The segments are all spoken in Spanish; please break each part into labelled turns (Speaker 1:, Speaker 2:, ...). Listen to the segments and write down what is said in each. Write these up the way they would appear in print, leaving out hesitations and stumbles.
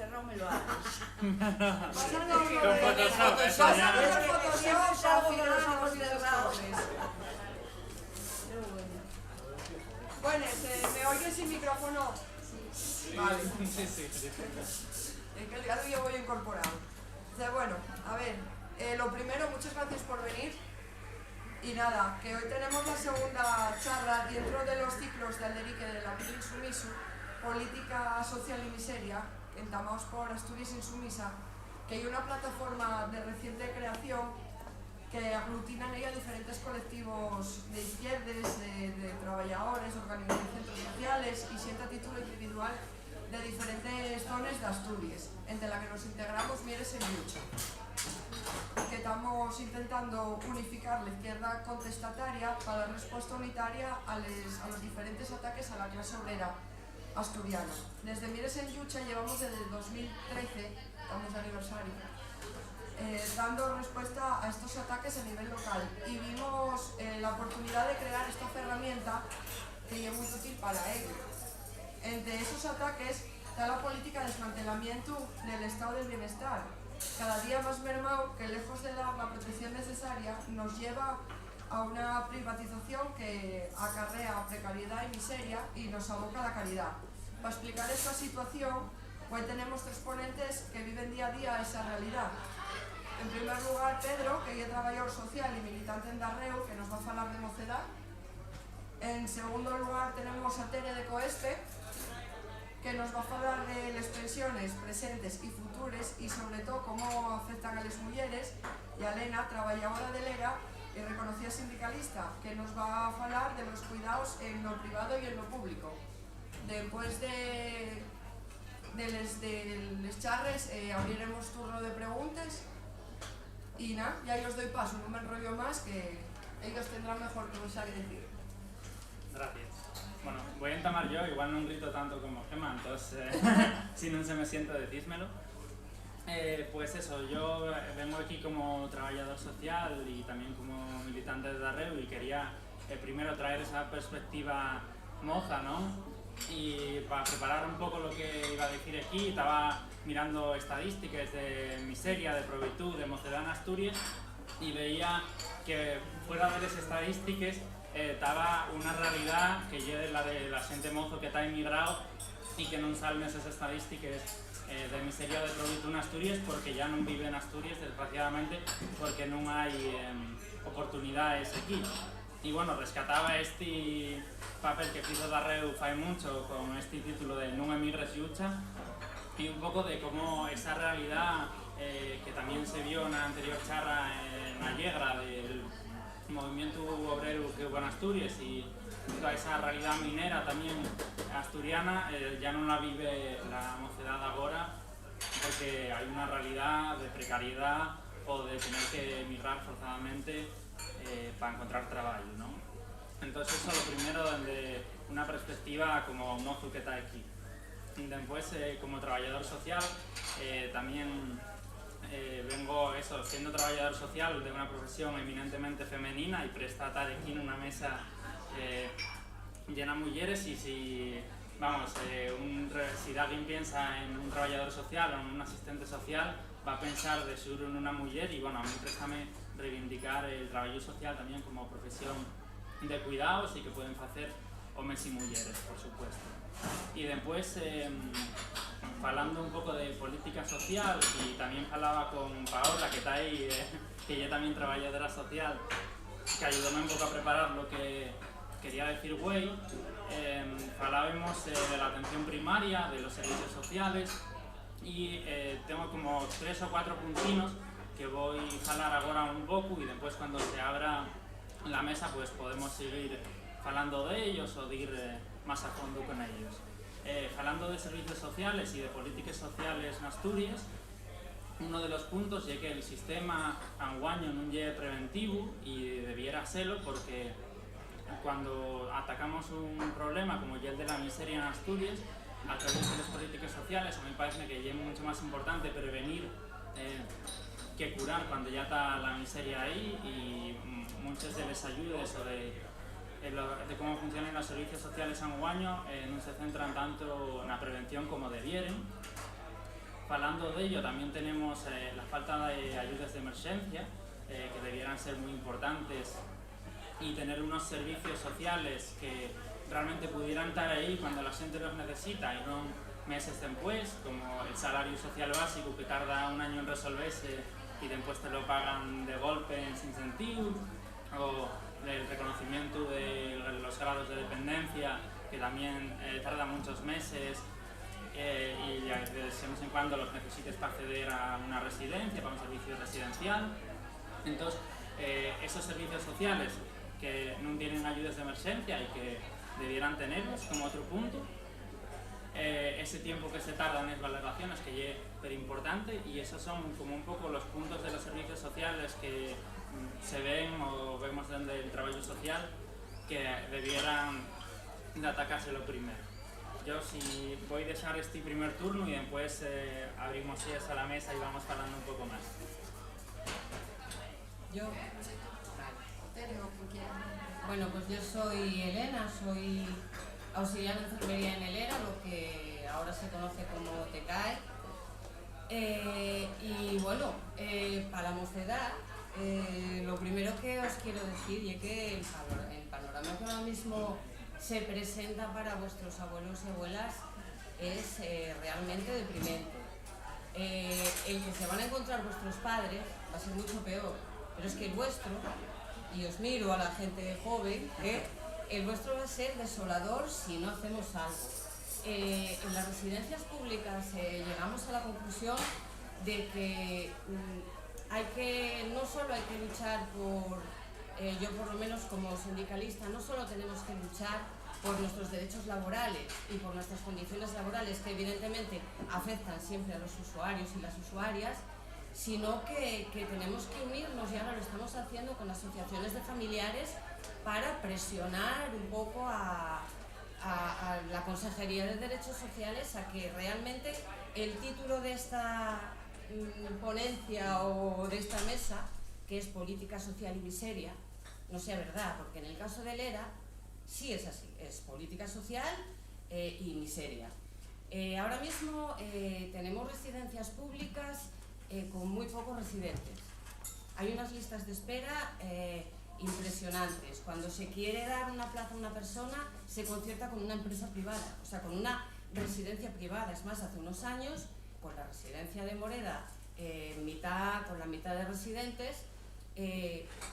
Speaker 1: Serra o me lo haces.
Speaker 2: Pásanos
Speaker 3: Con Photoshop, eso ya.
Speaker 2: pásanos el Photoshop para
Speaker 1: con los
Speaker 2: afinar
Speaker 1: ojos
Speaker 2: los
Speaker 1: cerrados.
Speaker 2: colores.
Speaker 1: Qué bueno.
Speaker 2: Bueno, ¿me oyes sin micrófono? Vale.
Speaker 3: Sí, sí.
Speaker 2: Es que ya lo llevo yo incorporado. Entonces, bueno, a ver, lo primero, muchas gracias por venir. Y nada, que hoy tenemos la segunda charla dentro de los ciclos de Alderique de la Pil Insumisu, Política Social y Miseria, entamados por Asturias Insumisa, que hay una plataforma de reciente creación que aglutina en ella diferentes colectivos de izquierdes, de trabajadores, organizaciones centros sociales y sienta a título individual de diferentes zonas de Asturias, entre la que nos integramos Mieres en Lucha, que estamos intentando unificar la izquierda contestataria para dar respuesta unitaria a los diferentes ataques a la clase obrera asturiana. Desde Mieres en Lucha llevamos desde el 2013, estamos de aniversario, dando respuesta a estos ataques a nivel local y vimos la oportunidad de crear esta herramienta que es muy útil para ello. Entre esos ataques está la política de desmantelamiento del estado del bienestar, cada día más mermado, que lejos de dar la protección necesaria nos lleva a una privatización que acarrea precariedad y miseria y nos aboca a la caridad. Para explicar esta situación, hoy tenemos tres ponentes que viven día a día esa realidad. En primer lugar, Pedro, que es trabajador social y militante en Darreu, que nos va a hablar de mocedad. En segundo lugar, tenemos a Tere de Coespe, que nos va a hablar de las pensiones presentes y futuras y sobre todo cómo afectan a las mujeres, y a Elena, trabajadora de Lera y reconocida sindicalista, que nos va a hablar de los cuidados en lo privado y en lo público. Después de les charres abriremos turno de preguntas y nada, ya os doy paso, no me enrollo más, que ellos tendrán mejor cosa que decir.
Speaker 3: Gracias. Bueno, voy a entamar yo, igual no grito tanto como Gemma, entonces si no se me sienta, decísmelo. Pues eso, yo vengo aquí como trabajador social y también como militante de Darreu y quería primero traer esa perspectiva moza, ¿no? Y para preparar un poco lo que iba a decir aquí, estaba mirando estadísticas de miseria, de provitud, de mocedad en Asturias y veía que fuera de las estadísticas estaba una realidad que es la de la gente mozo que está emigrado y que no salen esas estadísticas de miseria de provitud en Asturias porque ya no vive en Asturias, desgraciadamente, porque no hay oportunidades aquí. Y bueno, rescataba este papel que hizo Darreu fai mucho con este título de Non emigres Lucha y un poco de cómo esa realidad que también se vio en la anterior charla en la Allegra del movimiento obrero que hubo en Asturias y toda esa realidad minera también asturiana ya no la vive la mocedad ahora porque hay una realidad de precariedad o de tener que emigrar forzadamente para encontrar trabajo, ¿no? Entonces eso lo primero desde una perspectiva como mozo que está aquí. Después como trabajador social también vengo eso, siendo trabajador social de una profesión eminentemente femenina y presta estar aquí en una mesa llena de mujeres y si alguien piensa en un trabajador social o en un asistente social va a pensar de seguro en una mujer y bueno, a mí préstame reivindicar el trabajo social también como profesión de cuidados y que pueden hacer hombres y mujeres, por supuesto. Y después, hablando un poco de política social y también hablaba con Paola, que está ahí, que ella también trabajadora social, que ayudóme un poco a preparar lo que quería decir güey. Hablábamos de la atención primaria, de los servicios sociales y tengo como 3 o 4 puntinos que voy a hablar ahora un poco y después cuando se abra la mesa pues podemos seguir hablando de ellos o de ir más a fondo con ellos. Hablando de servicios sociales y de políticas sociales en Asturias, uno de los puntos es que el sistema anguaño no es preventivo y debiera serlo porque cuando atacamos un problema como el de la miseria en Asturias a través de las políticas sociales, a mí me parece que es mucho más importante prevenir que curar cuando ya está la miseria ahí y muchas de las ayudas o de cómo funcionan los servicios sociales anguaños no se centran tanto en la prevención como debieren. Falando de ello, también tenemos la falta de ayudas de emergencia, que debieran ser muy importantes, y tener unos servicios sociales que realmente pudieran estar ahí cuando la gente los necesita y no meses después, como el salario social básico que tarda un año en resolverse y después te lo pagan de golpe sin sentido, o el reconocimiento de los grados de dependencia que también tarda muchos meses, y de vez en cuando los necesites para acceder a una residencia, para un servicio residencial. Entonces, esos servicios sociales que no tienen ayudas de emergencia y que debieran tenerlos como otro punto, ese tiempo que se tarda en las valoraciones que es súper importante, y esos son como un poco los puntos de los servicios sociales que se ven o vemos desde el trabajo social que debieran de atacarse lo primero. Yo si voy a dejar este primer turno y después abrimos sillas a la mesa y vamos hablando un poco más.
Speaker 1: Yo,
Speaker 2: Bueno,
Speaker 1: pues yo soy Elena, soy auxiliar de enfermería en el ERA, lo que ahora se conoce como TECAE. Y bueno, para la mocedad, lo primero que os quiero decir es que el panorama que ahora mismo se presenta para vuestros abuelos y abuelas es realmente deprimente. El que se van a encontrar vuestros padres va a ser mucho peor, pero es que el vuestro, y os miro a la gente joven, el vuestro va a ser desolador si no hacemos algo. En las residencias públicas llegamos a la conclusión de que no solo hay que luchar por, yo por lo menos como sindicalista, no solo tenemos que luchar por nuestros derechos laborales y por nuestras condiciones laborales, que evidentemente afectan siempre a los usuarios y las usuarias, sino que tenemos que unirnos, y ahora lo estamos haciendo con asociaciones de familiares, para presionar un poco a la Consejería de Derechos Sociales a que realmente el título de esta ponencia o de esta mesa, que es Política Social y Miseria, no sea verdad, porque en el caso del ERA sí es así, es política social y miseria. Ahora mismo tenemos residencias públicas con muy pocos residentes. Hay unas listas de espera impresionantes. Cuando se quiere dar una plaza a una persona, se concierta con una empresa privada, o sea, con una residencia privada. Es más, hace unos años, con la residencia de Moreda, con la mitad de residentes,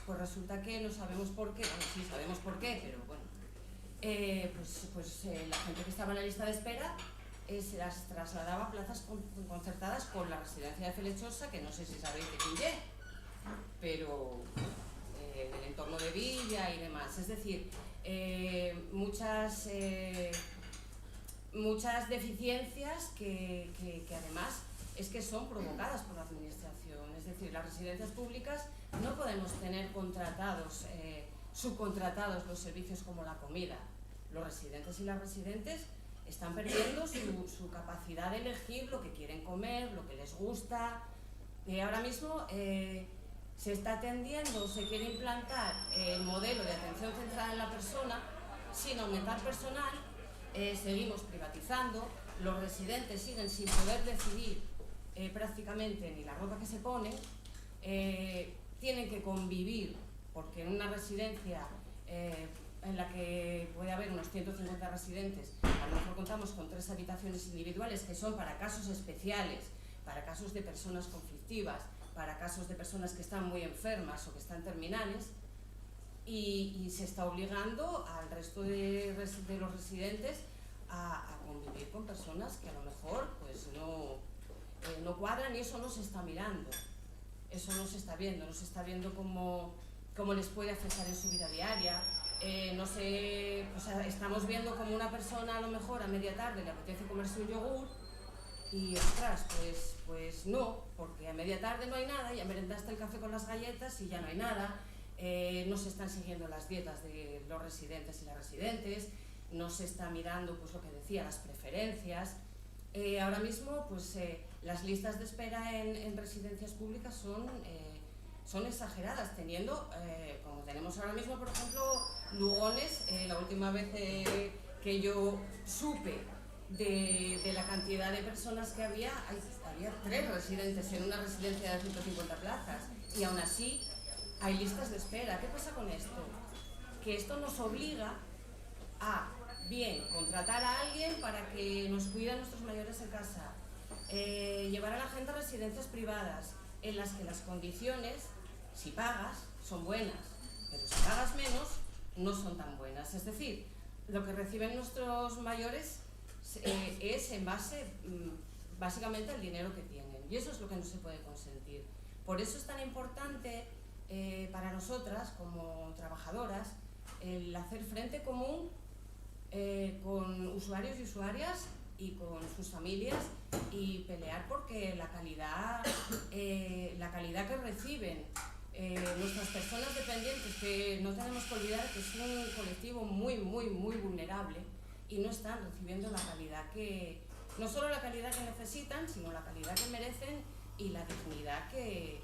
Speaker 1: pues resulta que no sabemos por qué, bueno, sí sabemos por qué, pero bueno, la gente que estaba en la lista de espera se las trasladaba a plazas concertadas con la residencia de Felechosa, que no sé si sabéis de quién es, pero en el entorno de Villa y demás. Es decir, muchas deficiencias que además es que son provocadas por la administración. Es decir, las residencias públicas no podemos tener subcontratados los servicios como la comida. Los residentes y las residentes están perdiendo su capacidad de elegir lo que quieren comer, lo que les gusta. Ahora mismo se está tendiendo, se quiere implantar el modelo de atención centrada en la persona sin aumentar personal. Seguimos privatizando, los residentes siguen sin poder decidir prácticamente ni la ropa que se ponen, tienen que convivir, porque en una residencia en la que puede haber unos 150 residentes, a lo mejor contamos con 3 habitaciones individuales que son para casos especiales, para casos de personas conflictivas, para casos de personas que están muy enfermas o que están terminales, y se está obligando al resto de los residentes a convivir con personas que a lo mejor pues no cuadran, y eso no se está mirando, eso no se está viendo cómo les puede afectar en su vida diaria. No sé, o sea, estamos viendo como una persona a lo mejor a media tarde le apetece comerse un yogur y ostras, pues no, porque a media tarde no hay nada, ya merendaste el café con las galletas y ya no hay nada. No se están siguiendo las dietas de los residentes y las residentes, no se está mirando, pues lo que decía, las preferencias. Ahora mismo pues las listas de espera en residencias públicas son exageradas, teniendo, como tenemos ahora mismo, por ejemplo, Lugones. La última vez que yo supe de la cantidad de personas que había 3 residentes en una residencia de 150 plazas y aún así hay listas de espera. ¿Qué pasa con esto? Que esto nos obliga a, bien, contratar a alguien para que nos cuide a nuestros mayores en casa, llevar a la gente a residencias privadas en las que las condiciones, si pagas, son buenas, pero si pagas menos, no son tan buenas. Es decir, lo que reciben nuestros mayores es en base, básicamente, al dinero que tienen. Y eso es lo que no se puede consentir. Por eso es tan importante para nosotras, como trabajadoras, el hacer frente común con usuarios y usuarias y con sus familias y pelear porque la calidad que reciben nuestras personas dependientes, que no tenemos que olvidar que es un colectivo muy vulnerable y no están recibiendo la calidad que, no solo la calidad que necesitan, sino la calidad que merecen y la dignidad que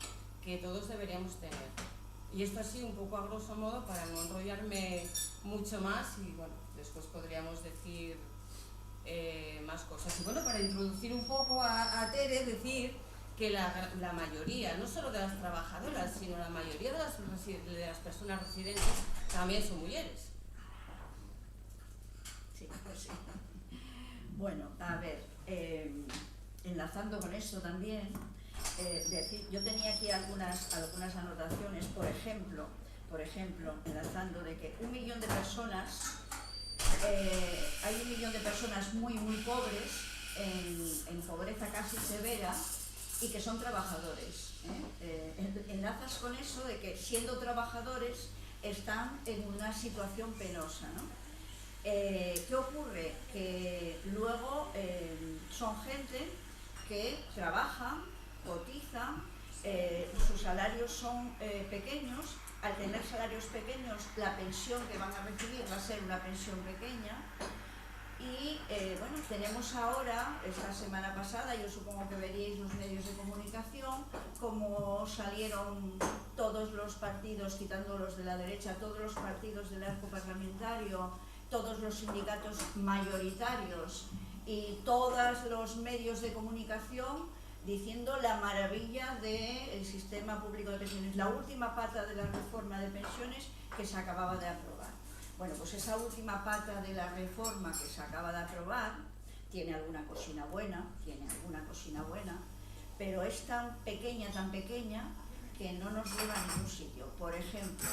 Speaker 1: todos deberíamos tener. Y esto así un poco a grosso modo para no enrollarme mucho más y bueno, después podríamos decir más cosas. Y bueno, para introducir un poco a Tere, decir que la mayoría, no solo de las trabajadoras, sino la mayoría de las personas residentes también son mujeres.
Speaker 4: Sí, pues sí. Bueno, a ver, enlazando con esto también, decir, yo tenía aquí algunas anotaciones, por ejemplo, enlazando de que 1 millón de personas, hay 1 millón de personas muy pobres, en pobreza casi severa, y que son trabajadores. Enlazas con eso de que siendo trabajadores están en una situación penosa, ¿no? ¿Qué ocurre? Que luego son gente que trabaja, cotiza, sus salarios son pequeños. Al tener salarios pequeños, la pensión que van a recibir va a ser una pensión pequeña. Y bueno, tenemos ahora, esta semana pasada, yo supongo que veríais los medios de comunicación, como salieron todos los partidos, quitando los de la derecha, todos los partidos del arco parlamentario, todos los sindicatos mayoritarios y todos los medios de comunicación diciendo la maravilla del sistema público de pensiones, la última pata de la reforma de pensiones que se acababa de aprobar. Bueno, pues esa última pata de la reforma que se acaba de aprobar tiene alguna cosina buena, pero es tan pequeña que no nos lleva a ningún sitio. Por ejemplo,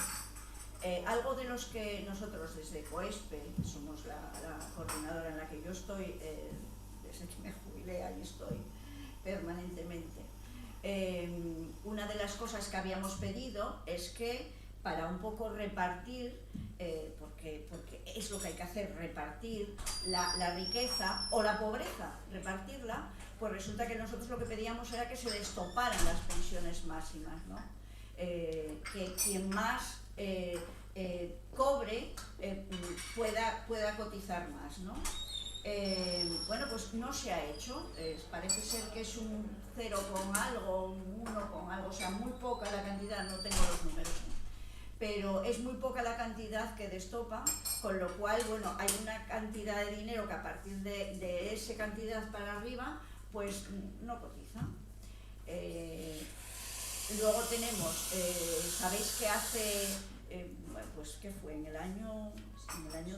Speaker 4: algo de los que nosotros desde COESPE, somos la coordinadora en la que yo estoy, desde que me jubilé, ahí estoy permanentemente. Una de las cosas que habíamos pedido es que para un poco repartir, porque es lo que hay que hacer, repartir la riqueza o la pobreza, repartirla, pues resulta que nosotros lo que pedíamos era que se destoparan las pensiones máximas, ¿no? Que quien más cobre pueda cotizar más, ¿no? Bueno, pues no se ha hecho, parece ser que es un 0 con algo, un 1 con algo, o sea, muy poca la cantidad, no tengo los números, ¿no? Pero es muy poca la cantidad que destopa, con lo cual, bueno, hay una cantidad de dinero que a partir de esa cantidad para arriba, pues no cotiza. Luego tenemos, sabéis que hace, pues ¿qué fue? En el año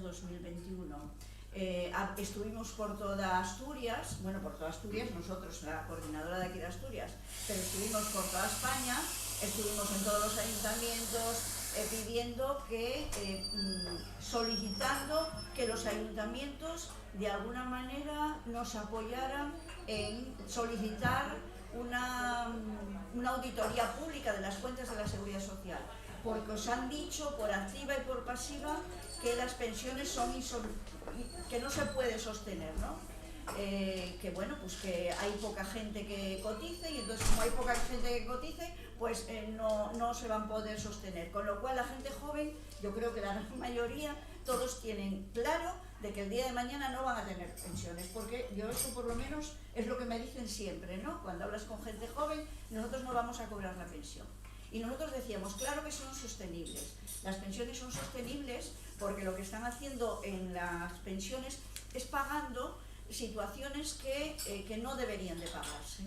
Speaker 4: 2021, estuvimos por toda Asturias, nosotros, la coordinadora de aquí de Asturias, pero estuvimos por toda España, estuvimos en todos los ayuntamientos pidiendo que, solicitando que los ayuntamientos de alguna manera nos apoyaran en solicitar una auditoría pública de las cuentas de la Seguridad Social, porque os han dicho por activa y por pasiva que las pensiones que no se puede sostener, ¿no? Que bueno, pues que hay poca gente que cotice y entonces como hay poca gente que cotice, pues no se van a poder sostener. Con lo cual la gente joven, yo creo que la gran mayoría, todos tienen claro de que el día de mañana no van a tener pensiones, porque yo eso por lo menos es lo que me dicen siempre, ¿no? Cuando hablas con gente joven, nosotros no vamos a cobrar la pensión. Y nosotros decíamos, claro que son sostenibles. Las pensiones son sostenibles porque lo que están haciendo en las pensiones es pagando situaciones que no deberían de pagarse.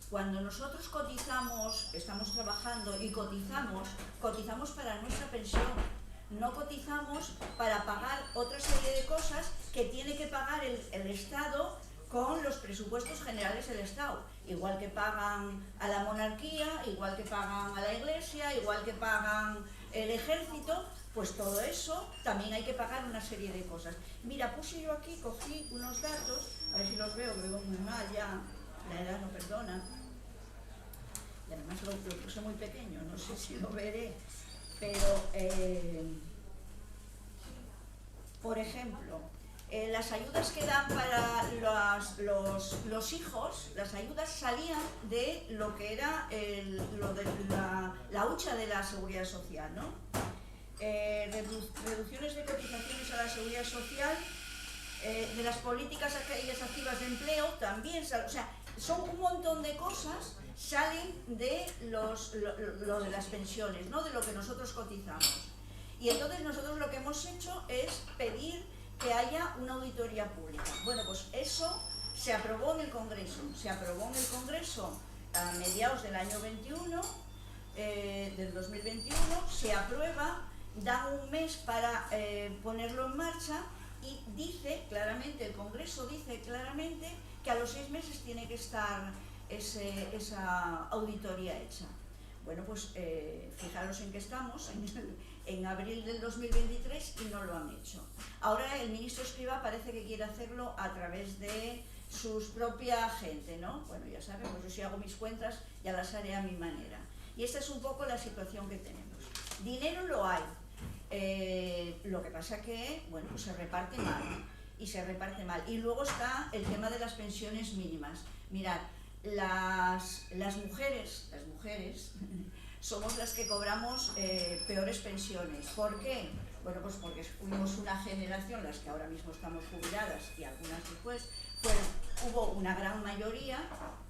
Speaker 4: Cuando nosotros cotizamos, estamos trabajando y cotizamos para nuestra pensión, no cotizamos para pagar otra serie de cosas que tiene que pagar el Estado con los presupuestos generales del Estado, igual que pagan a la monarquía, igual que pagan a la Iglesia, igual que pagan el ejército, pues todo eso también hay que pagar una serie de cosas. Mira, puse yo aquí, cogí unos datos, a ver si los veo, que veo muy mal ya, la edad no perdona, y además lo puse muy pequeño, no sé si lo veré, pero por ejemplo, las ayudas que dan para los hijos, las ayudas salían de lo que era la hucha de la seguridad social, ¿no? Reducciones de cotizaciones a la seguridad social, de las políticas aquellas activas de empleo también, o sea, son un montón de cosas salen de lo de las pensiones, ¿no? De lo que nosotros cotizamos. Y entonces nosotros lo que hemos hecho es pedir que haya una auditoría pública. Bueno, pues eso se aprobó en el Congreso. Se aprobó en el Congreso a mediados del año 21, del 2021, se aprueba, da un mes para ponerlo en marcha y dice claramente, el Congreso dice claramente que a los 6 meses tiene que estar esa auditoría hecha. Bueno, pues fijaros en que estamos, en abril del 2023 y no lo han hecho. Ahora el ministro Escrivá parece que quiere hacerlo a través de su propia gente, ¿no? Bueno, ya saben, pues yo si hago mis cuentas ya las haré a mi manera. Y esta es un poco la situación que tenemos. Dinero lo hay, lo que pasa que, bueno, pues se reparte mal, y luego está el tema de las pensiones mínimas. Mirad, las mujeres somos las que cobramos peores pensiones. ¿Por qué? Bueno, pues porque fuimos una generación, las que ahora mismo estamos jubiladas y algunas después, hubo una gran mayoría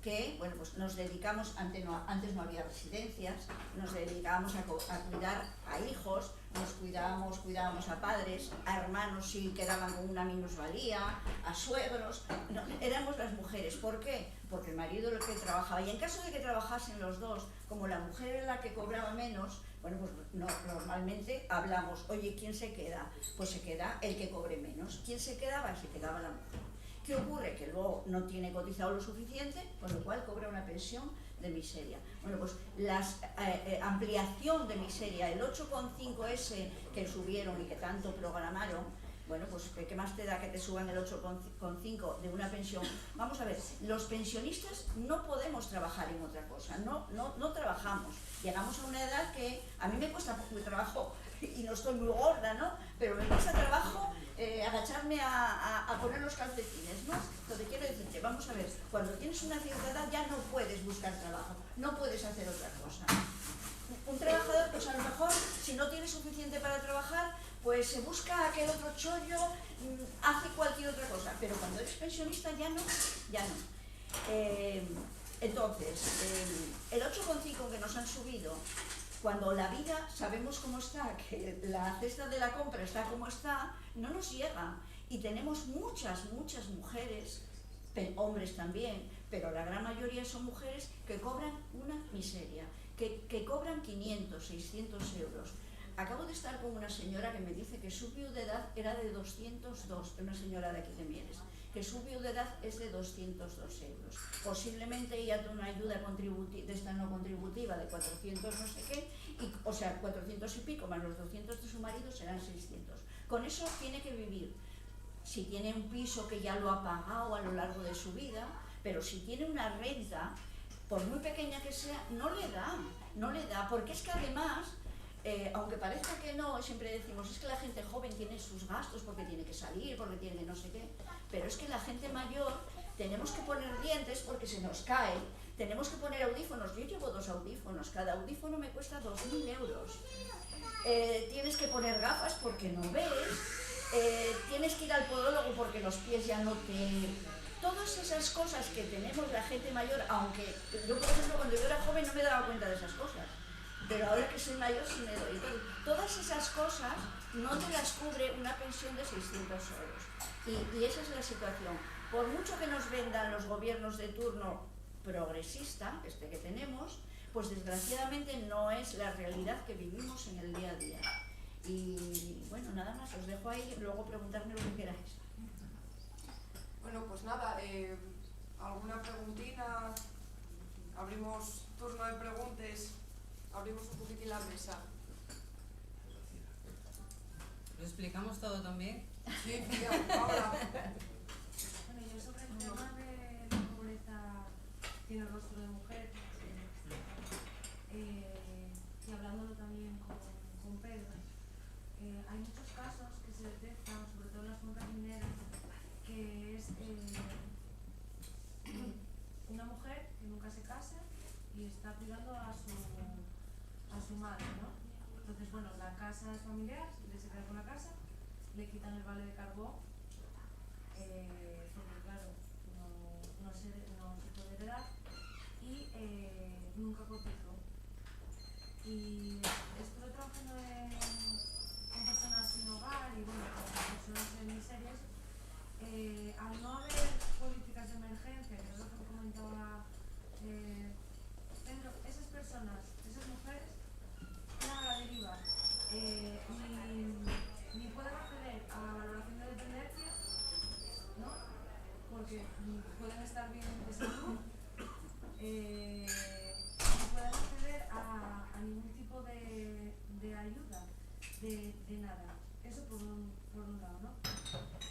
Speaker 4: que, bueno, pues nos dedicamos, antes no había residencias, nos dedicábamos a cuidar a hijos, cuidábamos a padres, a hermanos si quedaban con una minusvalía, a suegros, no, éramos las mujeres. ¿Por qué? Porque el marido era el que trabajaba, y en caso de que trabajasen los dos, como la mujer era la que cobraba menos, bueno, pues normalmente hablamos, oye, ¿quién se queda? Pues se queda el que cobre menos. ¿Quién se quedaba? Se quedaba la mujer. ¿Qué ocurre? Que luego no tiene cotizado lo suficiente, con lo cual cobra una pensión de miseria. Bueno, pues la ampliación de miseria, el 8,5 ese que subieron y que tanto programaron, bueno, pues ¿qué más te da que te suban el 8,5 de una pensión? Vamos a ver, los pensionistas no podemos trabajar en otra cosa, no trabajamos. Llegamos a una edad que a mí me cuesta mucho trabajo, y no estoy muy gorda, ¿no? Pero me cuesta trabajo agacharme a poner los calcetines, ¿no? Entonces quiero decirte, vamos a ver, cuando tienes una cierta edad ya no puedes buscar trabajo, no puedes hacer otra cosa. Un trabajador, pues a lo mejor, si no tiene suficiente para trabajar, pues se busca aquel otro chollo, hace cualquier otra cosa, pero cuando eres pensionista ya no. Entonces, el 8,5 que nos han subido, cuando la vida sabemos cómo está, que la cesta de la compra está como está, no nos llega. Y tenemos muchas mujeres, hombres también, pero la gran mayoría son mujeres que cobran una miseria, que cobran 500, 600 euros. Acabo de estar con una señora que me dice que su viudedad era de 202, una señora de aquí de Mieres, que su viudedad es de 202 euros. Posiblemente ella tiene una ayuda contributiva, de esta no contributiva, de 400 no sé qué, o sea, 400 y pico más los 200 de su marido serán 600. Con eso tiene que vivir. Si tiene un piso que ya lo ha pagado a lo largo de su vida, pero si tiene una renta, por muy pequeña que sea, no le da, porque es que además, aunque parezca que no, siempre decimos, es que la gente joven tiene sus gastos porque tiene que salir, porque tiene no sé qué, pero es que la gente mayor tenemos que poner dientes porque se nos cae, tenemos que poner audífonos. Yo llevo 2 audífonos, cada audífono me cuesta 2.000 euros. Tienes que poner gafas porque no ves, tienes que ir al podólogo porque los pies ya no te... Todas esas cosas que tenemos la gente mayor, aunque yo, por ejemplo, cuando yo era joven no me daba cuenta de esas cosas. pero ahora que soy mayor sí me doy. Entonces, todas esas cosas no te las cubre una pensión de 600 euros. Y esa es la situación. Por mucho que nos vendan los gobiernos de turno progresista, que tenemos, pues desgraciadamente no es la realidad que vivimos en el día a día. Y bueno, nada más, os dejo ahí, luego preguntarme lo que queráis.
Speaker 2: Bueno, pues nada, ¿alguna preguntina? Abrimos turno de preguntas, abrimos un poquitín la mesa.
Speaker 1: ¿Lo explicamos todo también?
Speaker 2: Sí, tía, ahora.
Speaker 5: Bueno, yo sobre el tema de la pobreza tiene rostro de mujer, y hablándolo también con Pedro, hay muchos casos que se detectan, sobre todo en las cuencas mineras, que es una mujer que nunca se casa y está cuidando a su madre, ¿no? Entonces, bueno, la casa es familiar, se queda con la casa, le quitan el vale de carbón, porque claro, no se puede heredar, y nunca cotizó. Y estuve trabajando con personas sin hogar y bueno, con personas en miserias. Al no haber políticas de emergencia, que es lo que comentaba Pedro, esas personas, esas mujeres, quedan a la deriva. Ni pueden acceder a la valoración de dependencia, ¿no? Porque pueden estar bien de salud, ni pueden acceder a ningún tipo de ayuda, de nada. Eso por un lado, ¿no?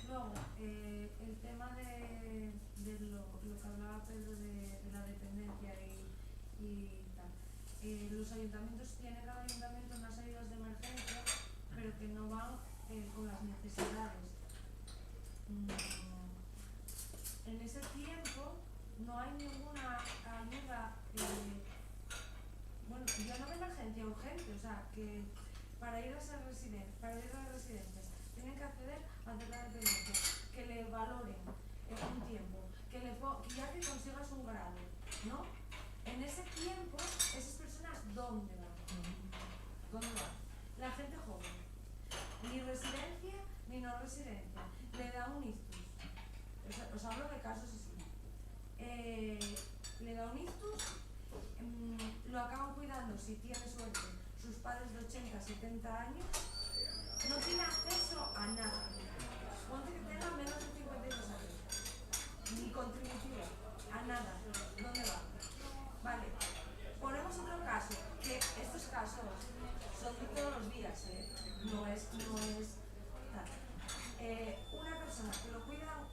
Speaker 5: Luego, el tema de lo que hablaba Pedro de la dependencia y tal. Los ayuntamientos, tiene cada ayuntamiento unas ayudas de emergencia, pero que no van con las necesidades. En ese tiempo no hay ninguna ayuda, bueno, ya no de emergencia, urgente, o sea, que para ir a las residencias tienen que acceder a hacer la dependencia, que le valoren un tiempo, que ya que consigas un grado, ¿no? En ese tiempo, esas personas, ¿dónde van? ¿Dónde van? La gente joven, ni residencia ni no residencia, le da un ictus. Os hablo de casos así. Le da un ictus, lo acaban cuidando, si tiene suerte, sus padres de 80, 70 años, no tiene acceso a nada. Ponte que tenga menos de 52 años, ni contributiva, a nada. ¿Dónde va? Vale, ponemos otro caso, que estos casos son de todos los días, no es tal. Una persona que lo cuidan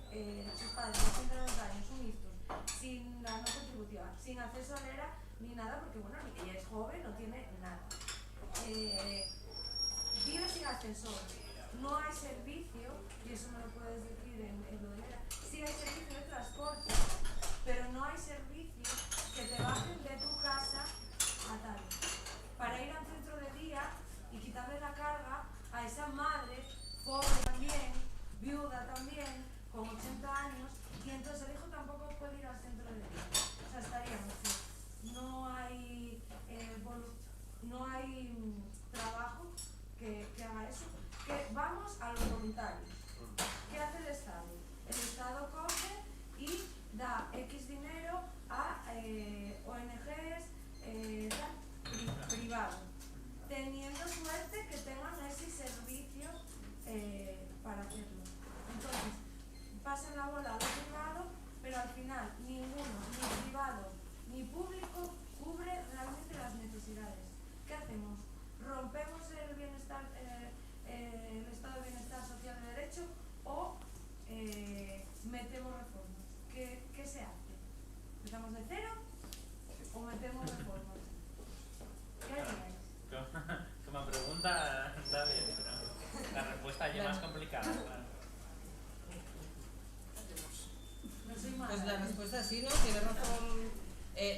Speaker 5: sus padres de 82 años, un ictus, sin la no contributiva, sin acceso a la ERA ni nada, porque bueno, ella es joven, no tiene nada. Vive sin ascensor, no hay servicio, y eso me lo puedes decir en lo de ERA, sí hay servicio de transporte, pero no hay servicio que te bajen de tu casa a tal. Para ir a un centro de día y quitarle la carga a esa madre, pobre también, viuda también, con 80 años, y entonces el hijo tampoco puede ir al centro de día. O sea, estaríamos, no hay trabajo que haga eso. Que vamos a los voluntarios. ¿Qué hace el Estado? El Estado coge y da X dinero a ONGs privados, teniendo suerte que tengan ese servicio para hacerlo. Entonces, pasan la bola a lo privado, pero al final ninguno, ni privado ni público, cubre realmente las necesidades. ¿Qué hacemos? ¿Rompemos el bienestar, el estado de bienestar social de derecho o metemos reformas? ¿Qué se hace? ¿Empezamos de cero o metemos reformas? ¿Qué haríais?
Speaker 3: Como pregunta está bien, pero la respuesta ya es más complicada. Claro.
Speaker 5: No soy mala.
Speaker 1: Pues la respuesta sí, ¿no? Tiene razón.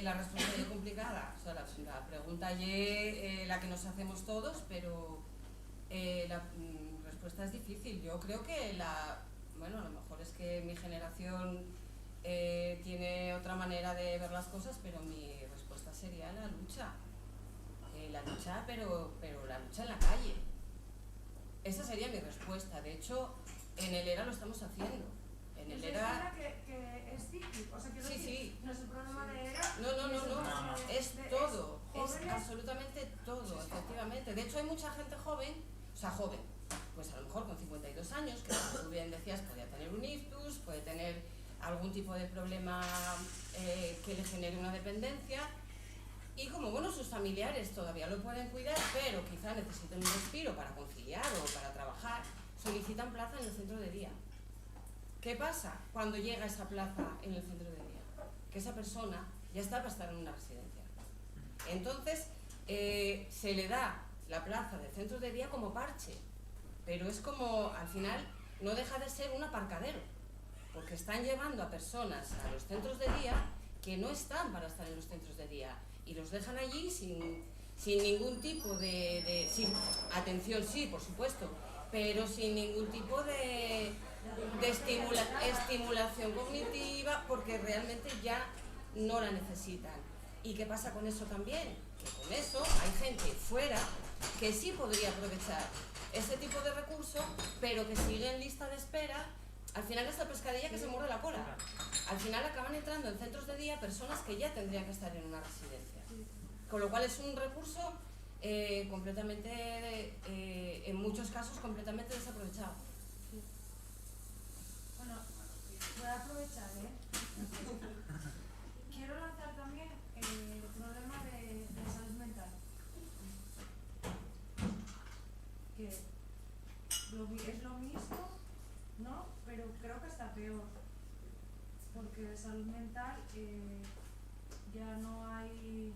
Speaker 1: La respuesta es complicada. O sea, la pregunta es la que nos hacemos todos, pero la respuesta es difícil. Yo creo que bueno, a lo mejor es que mi generación tiene otra manera de ver las cosas, pero mi respuesta sería la lucha. la lucha, pero la lucha en la calle. Esa sería mi respuesta. De hecho, en el ERA lo estamos haciendo. En el ERA...
Speaker 5: que es cíclico, o sea, quiero
Speaker 1: Sí,
Speaker 5: decir,
Speaker 1: sí.
Speaker 5: no es el problema de ERA.
Speaker 1: No, es todo, es
Speaker 5: jóvenes.
Speaker 1: absolutamente todo, efectivamente. De hecho, hay mucha gente joven, o sea, joven, pues a lo mejor con 52 años, que como tú bien decías, podía tener un ictus, puede tener algún tipo de problema que le genere una dependencia, y como, bueno, sus familiares todavía lo pueden cuidar, pero quizá necesitan un respiro para conciliar o para trabajar, solicitan plaza en el centro de día. ¿Qué pasa cuando llega esa plaza en el centro de día? Que esa persona ya está para estar en una residencia. Entonces, se le da la plaza de centro de día como parche, pero es como, al final, no deja de ser un aparcadero, porque están llevando a personas a los centros de día que no están para estar en los centros de día y los dejan allí sin ningún tipo sin atención, sí, por supuesto, pero sin ningún tipo de estimulación cognitiva, porque realmente ya no la necesitan. ¿Y qué pasa con eso también? Que con eso hay gente fuera que sí podría aprovechar ese tipo de recurso, pero que sigue en lista de espera. Al final es la pescadilla que se muerde la cola. Al final acaban entrando en centros de día personas que ya tendrían que estar en una residencia. Con lo cual es un recurso completamente, en muchos casos, completamente desaprovechado.
Speaker 5: Bueno, voy a aprovechar, Quiero lanzar también el problema de salud mental. Que es lo mismo, ¿no? Pero creo que está peor. Porque de salud mental ya no hay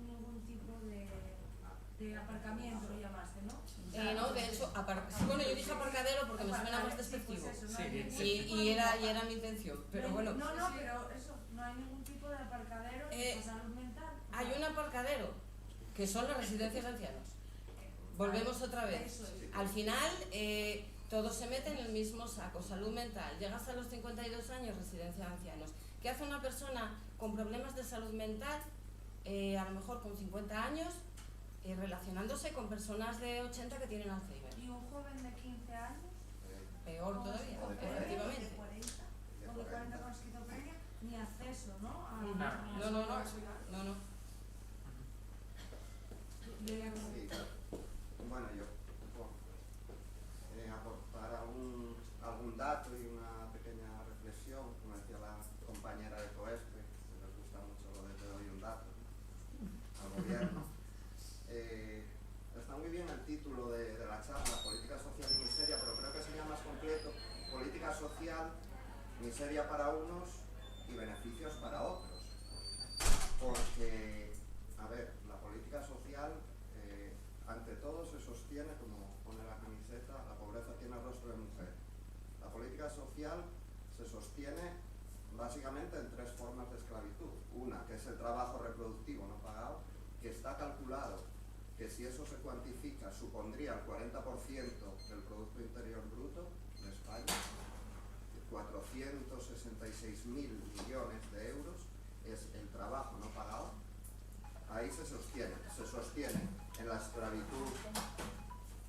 Speaker 5: ningún tipo de aparcamiento, lo llamaste, ¿no?
Speaker 1: No, de hecho, bueno, yo dije aparcadero porque me suena más despectivo.
Speaker 5: Pues eso, no hay ningún tipo
Speaker 1: Y
Speaker 5: de
Speaker 1: era mi intención, pero bueno.
Speaker 5: No, pero eso, no hay ningún tipo de aparcadero de salud mental.
Speaker 1: Hay un aparcadero, que son las residencias de ancianos. Volvemos otra vez. Al final, todo se mete en el mismo saco, salud mental. Llegas a los 52 años, residencia de ancianos. ¿Qué hace una persona con problemas de salud mental, a lo mejor con 50 años, relacionándose con personas de 80 que tienen Alzheimer?
Speaker 5: ¿Y un joven de 15 años?
Speaker 1: Peor todavía, efectivamente.
Speaker 5: ¿De 40? ¿O de 40 con esquizofrenia? Ni acceso, ¿no?
Speaker 1: No.
Speaker 6: Sí, claro. Bueno, yo por aportar algún dato y una pequeña reflexión, como decía la compañera de COESPE, que les gusta mucho lo de te doy un dato, ¿no? Al gobierno. Está muy bien el título de la charla, Política Social y Miseria, pero creo que sería más completo, Política Social, Miseria para unos y beneficios para otros. Porque, a ver, la política social, ante todo se sostiene, como pone la camiseta, la pobreza tiene rostro de mujer. La política social se sostiene básicamente en tres formas de esclavitud. Una, que es el trabajo reproductivo no pagado, que está calculado que si eso se cuantifica supondría el 40% del Producto Interior Bruto de España, 466.000 millones de euros es el trabajo no pagado. Ahí se sostiene en la esclavitud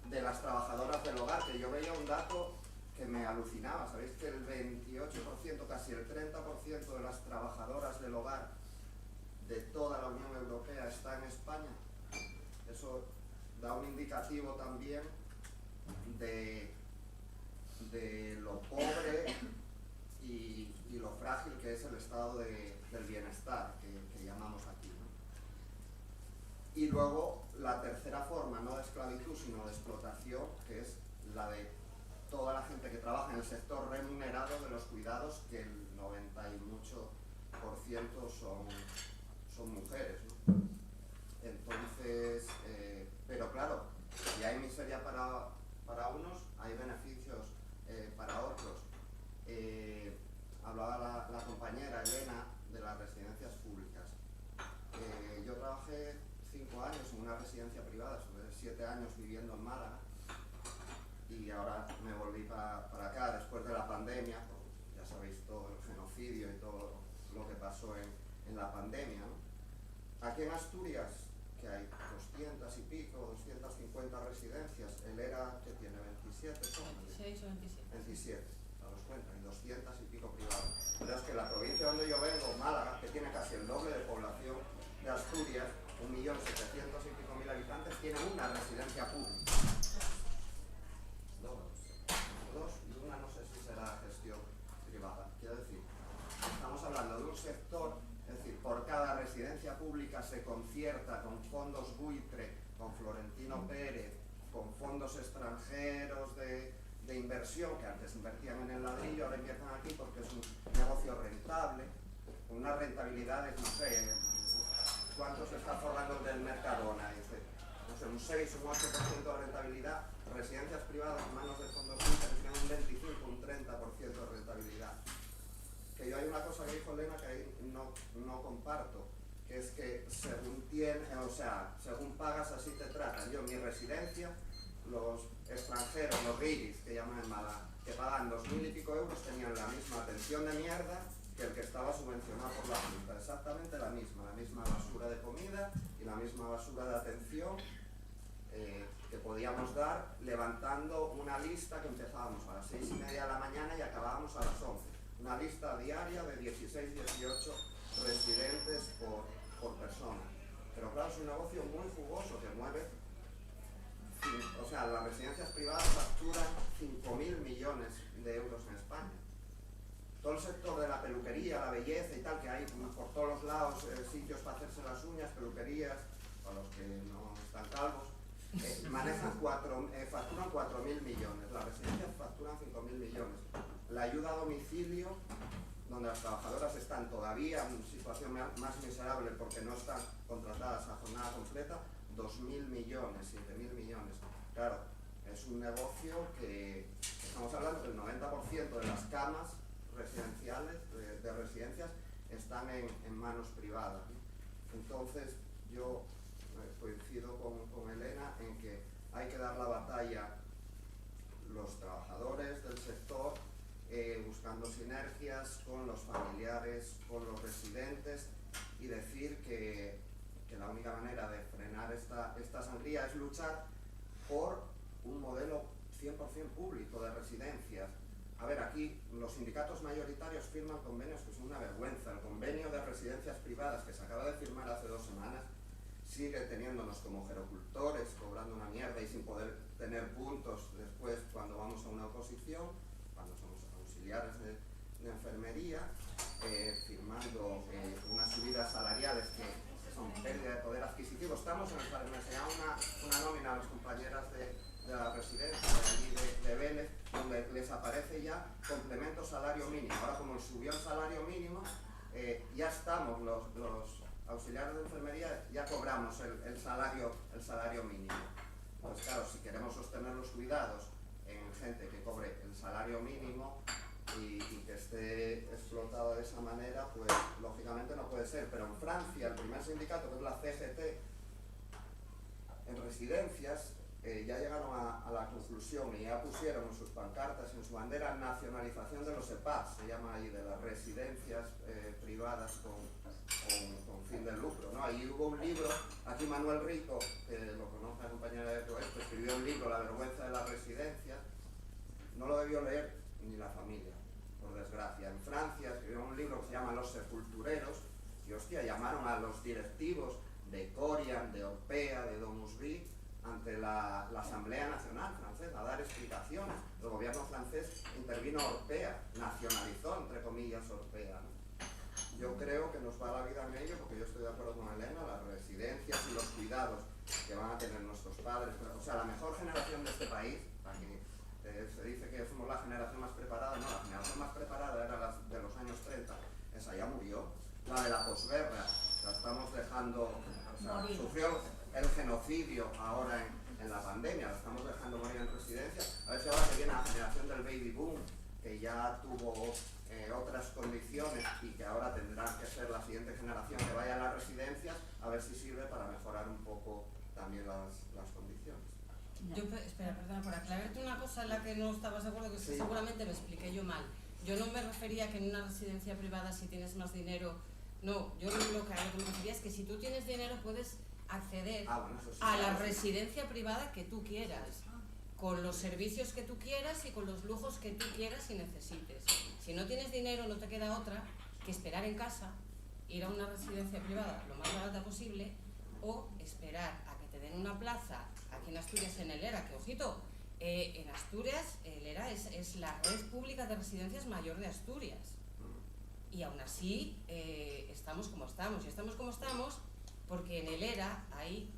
Speaker 6: de las trabajadoras del hogar, que yo veía un dato que me alucinaba. ¿Sabéis que el 28%, casi el 30% de las trabajadoras del hogar de toda la Unión Europea está en España? Eso da un indicativo también de lo pobre y lo frágil que es el estado del bienestar que llamamos aquí, ¿no? Y luego la tercera forma, no de esclavitud, sino de explotación, que es la de toda la gente que trabaja en el sector remunerado de los cuidados, que el 90 y mucho % son mujeres, ¿no? Entonces, pero claro, si hay miseria para unos, hay beneficios para otros. Hablaba la compañera Elena de las residencias públicas. Yo trabajé 5 años en una residencia privada, estuve 7 años viviendo en Málaga y ahora me volví para acá después de la pandemia. Ya sabéis todo el genocidio y todo lo que pasó en la pandemia, ¿no? Aquí en Asturias que hay 200 y pico, 250 residencias. El ERA, que tiene 27, son
Speaker 1: 26 o 27.
Speaker 6: 27, daros cuenta, y 200 y pico privadas. Pero es que la provincia donde yo vengo, Málaga, que tiene casi el doble de población de Asturias, 1.700.000 y pico habitantes, tiene una residencia pública. Dos, y una no sé si será gestión privada. Quiero decir, estamos hablando de un sector, es decir, por cada residencia pública se concierta con fondos buitre, con Florentino Pérez, con fondos extranjeros de inversión, que antes invertían en el ladrillo, ahora invierten aquí porque es un negocio rentable, con unas rentabilidades, no sé, ¿cuánto se está forrando el del Mercadona? Dice, no sé, un 6, un 8% de rentabilidad. Residencias privadas en manos de fondos buitres tienen un 25, un 30% de rentabilidad. Que yo hay una cosa que dijo Elena que ahí no comparto, que es que según según pagas así te tratan. Yo, mi residencia, los extranjeros, los guiris, que llaman en Málaga, que pagan 2.000 y pico euros, tenían la misma atención de mierda que el que estaba subvencionado por la Junta, exactamente la misma basura de comida y la misma basura de atención que podíamos dar levantando una lista que empezábamos a las 6:30 de la mañana y acabábamos a las 11. Una lista diaria de 16, 18 residentes por persona. Pero claro, es un negocio muy jugoso que mueve, o sea, las residencias privadas facturan 5.000 millones de euros en España. Todo el sector de la peluquería, la belleza y tal, que hay por todos los lados sitios para hacerse las uñas, peluquerías, para los que no están calvos, facturan 4.000 millones, las residencias facturan 5.000 millones. La ayuda a domicilio, donde las trabajadoras están todavía en situación más miserable porque no están contratadas a jornada completa, 2.000 millones, 7.000 millones. Claro, es un negocio que estamos hablando que el 90% de las camas residenciales, de residencias, están en manos privadas. Entonces, yo coincido con Elena en que hay que dar la batalla los trabajadores del sector, buscando sinergias con los familiares, con los residentes, y decir que la única manera de frenar esta sangría es luchar por un modelo 100% público de residencias. A ver, aquí los sindicatos mayoritarios firman convenios que son una vergüenza. El convenio de residencias privadas que se acaba de firmar hace 2 semanas sigue teniéndonos como gerocultores, cobrando una mierda y sin poder tener puntos después cuando vamos a una oposición, cuando somos auxiliares de enfermería, firmando unas subidas salariales que son pérdida de poder adquisitivo. Estamos me enseñaba una nómina a las compañeras de la residencia de allí de Vélez, donde les aparece ya complemento salario mínimo. Ahora, como subió el salario mínimo, ya estamos los auxiliares de enfermería, ya cobramos el salario mínimo. Pues claro, si queremos sostener los cuidados en gente que cobre el salario mínimo y que esté explotado de esa manera, pues lógicamente no puede ser. Pero en Francia, el primer sindicato, que es la CGT, en residencias, ya llegaron a la conclusión y ya pusieron en sus pancartas, en su bandera, nacionalización de los EPAs, se llama allí, de las residencias privadas con fin de lucro, ¿no? Ahí hubo un libro, aquí Manuel Rico, que lo conoce la compañera de todo esto, escribió un libro, La vergüenza de las residencias, no lo debió leer ni la familia, por desgracia. En Francia escribió un libro que se llama Los sepultureros, y hostia, llamaron a los directivos de Corian, de Orpea, de Domusville, ante la Asamblea Nacional francesa, a dar explicaciones. El gobierno francés intervino Orpea, nacionalizó, entre comillas, Orpea, ¿no? Yo creo que nos va la vida en ello, porque yo estoy de acuerdo con Elena, las residencias y los cuidados que van a tener nuestros padres. O sea, la mejor generación de este país, aquí se dice que somos la generación más preparada, no, la generación más preparada era la de los años 30, esa ya murió. La de la posguerra, la estamos dejando, o sea, sufrió el genocidio ahora en la pandemia, la estamos dejando morir en residencias. A ver si ahora que viene la generación del baby boom, que ya tuvo otras condiciones y que ahora tendrá que ser la siguiente generación que vaya a las residencias, a ver si sirve para mejorar un poco también las condiciones.
Speaker 1: Yo, espera, perdona, por aclararte una cosa en la que no estabas de acuerdo, que
Speaker 6: Sí.
Speaker 1: seguramente me expliqué yo mal. Yo no me refería a que en una residencia privada, si tienes más dinero, no, yo lo que me refería es que si tú tienes dinero puedes acceder
Speaker 6: Bueno, eso sí.
Speaker 1: a la residencia privada que tú quieras, con los servicios que tú quieras y con los lujos que tú quieras y necesites. Si no tienes dinero, no te queda otra que esperar en casa, ir a una residencia privada lo más barata posible, o esperar a que te den una plaza aquí en Asturias, en el ERA, que ojito, en Asturias el ERA es la red pública de residencias mayor de Asturias. Y aún así estamos como estamos. Y estamos como estamos porque en el ERA hay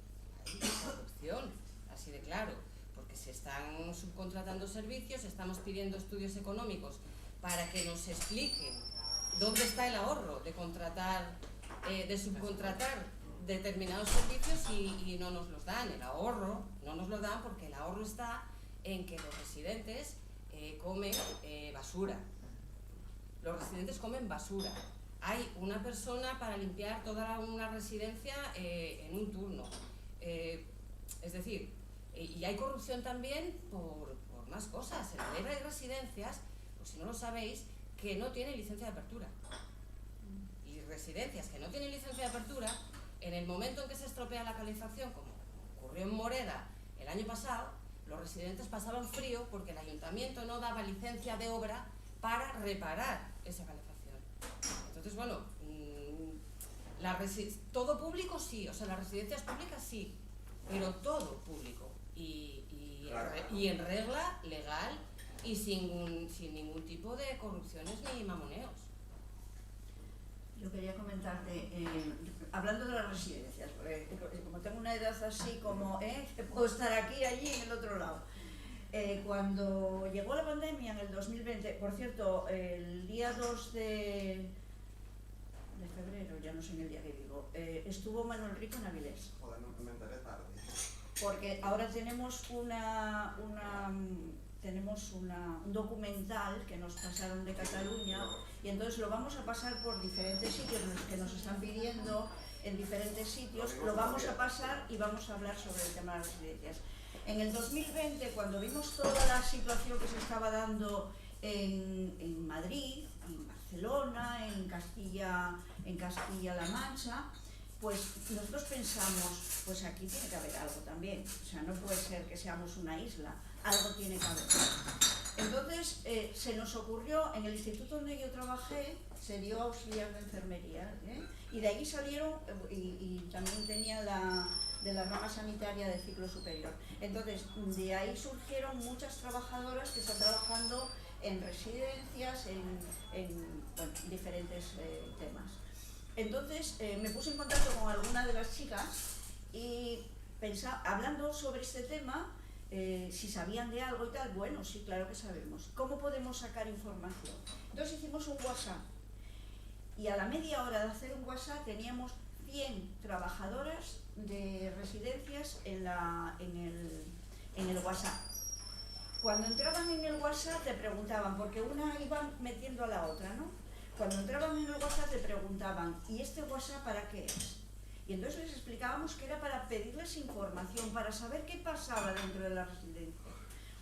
Speaker 1: corrupción, así de claro. Porque se están subcontratando servicios, estamos pidiendo estudios económicos para que nos expliquen dónde está el ahorro de contratar, de subcontratar determinados servicios y no nos los dan. El ahorro no nos lo dan porque el ahorro está en que los residentes comen basura. Los residentes comen basura. Hay una persona para limpiar toda una residencia en un turno. Es decir, y hay corrupción también por más cosas. En el ERA hay residencias, pues si no lo sabéis, que no tienen licencia de apertura. Y residencias que no tienen licencia de apertura, en el momento en que se estropea la calefacción, como ocurrió en Moreda el año pasado, los residentes pasaban frío porque el ayuntamiento no daba licencia de obra para reparar esa calefacción. Entonces, bueno, todo público sí, o sea, las residencias públicas sí, pero todo público y en regla, legal y sin ningún tipo de corrupciones ni mamoneos.
Speaker 4: Yo quería comentarte, hablando de las residencias, porque como tengo una edad así como, puedo estar aquí, allí, en el otro lado. Cuando llegó la pandemia en el 2020, por cierto, el día 2 de febrero, ya no sé en el día que vivo, estuvo Manuel Rico en Avilés.
Speaker 6: Joder, no me enteré tarde.
Speaker 4: Porque ahora tenemos un documental que nos pasaron de Cataluña y entonces lo vamos a pasar por diferentes sitios, los que nos están pidiendo en diferentes sitios, lo vamos a pasar y vamos a hablar sobre el tema de las residencias. En el 2020, cuando vimos toda la situación que se estaba dando en Madrid, en Barcelona, en Castilla-La Mancha, pues nosotros pensamos, pues aquí tiene que haber algo también, o sea, no puede ser que seamos una isla, algo tiene que haber. Entonces se nos ocurrió, en el instituto donde yo trabajé, se dio auxiliar de enfermería, y de ahí salieron, y también tenía de la rama sanitaria de ciclo superior. Entonces, de ahí surgieron muchas trabajadoras que están trabajando en residencias, en diferentes temas. Entonces me puse en contacto con alguna de las chicas y hablando sobre este tema, si sabían de algo y tal. Bueno, sí, claro que sabemos. ¿Cómo podemos sacar información? Entonces hicimos un WhatsApp y a la media hora de hacer un WhatsApp teníamos 100 trabajadoras de residencias en el WhatsApp. Cuando entraban en el WhatsApp te preguntaban, porque una iba metiendo a la otra, ¿no? Cuando entraban en el WhatsApp te preguntaban, ¿y este WhatsApp para qué es? Y entonces les explicábamos que era para pedirles información, para saber qué pasaba dentro de la residencia.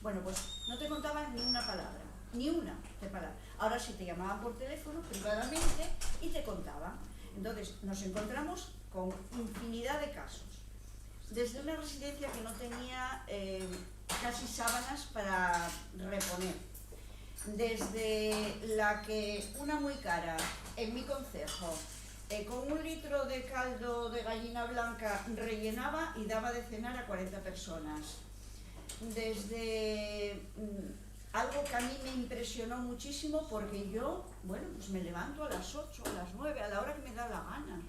Speaker 4: Bueno, pues no te contaban ni una palabra, ni una de palabra. Ahora sí te llamaban por teléfono, privadamente, y te contaban. Entonces nos encontramos con infinidad de casos. Desde una residencia que no tenía casi sábanas para reponer, desde la que una muy cara en mi concejo, con 1 litro de caldo de gallina blanca rellenaba y daba de cenar a 40 personas, desde algo que a mí me impresionó muchísimo, porque yo, bueno, pues me levanto a las 8, a las 9, a la hora que me da la gana,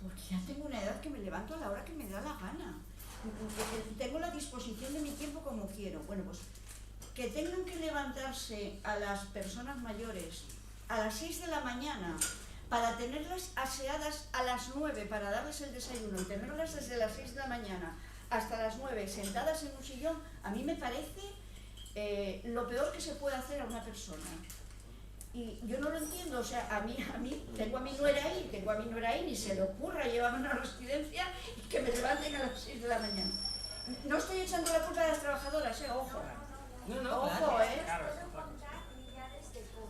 Speaker 4: porque ya tengo una edad que me levanto a la hora que me da la gana, tengo la disposición de mi tiempo como quiero. Bueno, pues que tengan que levantarse a las personas mayores a las 6 de la mañana para tenerlas aseadas a las 9 para darles el desayuno y tenerlas desde las 6 de la mañana hasta las 9 sentadas en un sillón, a mí me parece lo peor que se puede hacer a una persona. Y yo no lo entiendo, o sea, a mí tengo a mi nuera ahí, ni se le ocurra llevarme a una residencia y que me levanten a las 6 de la mañana. No estoy echando la culpa de las trabajadoras, ojo.
Speaker 1: No,
Speaker 4: ojo,
Speaker 1: claro.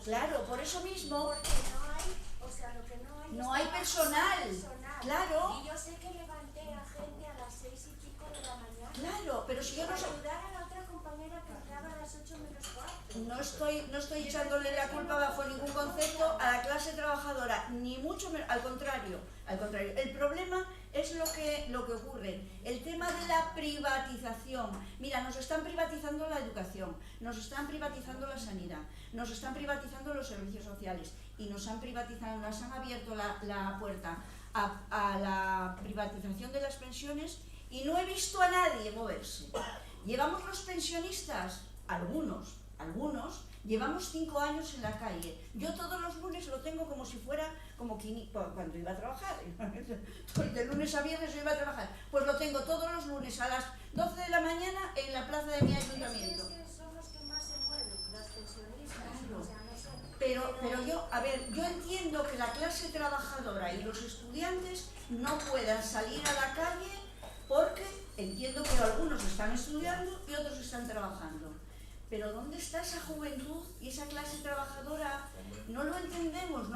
Speaker 4: Claro, por eso mismo.
Speaker 5: Porque no hay, o sea, lo que no hay
Speaker 4: No hay personal, claro.
Speaker 5: Y yo sé que levanté a 6 y pico de la mañana.
Speaker 4: Claro, pero si yo no
Speaker 5: Para
Speaker 4: sé...
Speaker 5: ayudar a la otra compañera que entraba a las 8 menos cuarto.
Speaker 4: No estoy echándole la culpa bajo ningún concepto a la clase trabajadora, ni mucho menos, al contrario. El problema es lo que ocurre, el tema de la privatización. Mira, nos están privatizando la educación, nos están privatizando la sanidad, nos están privatizando los servicios sociales y nos han abierto la puerta a la privatización de las pensiones y no he visto a nadie moverse. Llevamos los pensionistas, algunos, llevamos 5 años en la calle. Yo todos los lunes lo tengo como si fuera cuando iba a trabajar. De lunes a viernes yo iba a trabajar. Pues lo tengo todos los lunes a las 12 de la mañana en la plaza de mi ayuntamiento.
Speaker 5: Es que son los que más se mueven, las pensionistas.
Speaker 4: Claro.
Speaker 5: O sea, no son...
Speaker 4: Pero yo entiendo que la clase trabajadora y los estudiantes no puedan salir a la calle porque entiendo que algunos están estudiando y otros están trabajando. Pero ¿dónde está esa juventud y esa clase trabajadora? No lo entendemos.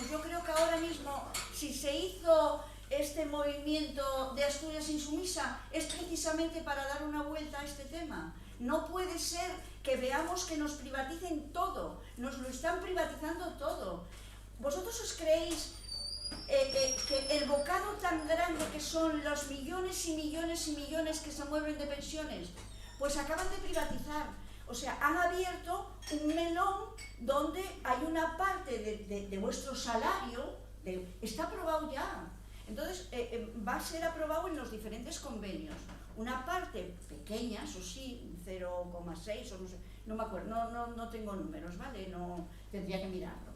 Speaker 4: Yo creo que ahora mismo, si se hizo este movimiento de Asturias Insumisa, es precisamente para dar una vuelta a este tema. No puede ser que veamos que nos privaticen todo, nos lo están privatizando todo. ¿Vosotros os creéis que el bocado tan grande que son los millones y millones y millones que se mueven de pensiones, pues acaban de privatizar? O sea, han abierto un melón donde hay una parte de vuestro salario, está aprobado ya. Entonces, va a ser aprobado en los diferentes convenios. Una parte pequeña, eso sí, 0,6 o no sé, no me acuerdo, no tengo números, ¿vale? No, tendría que mirarlo.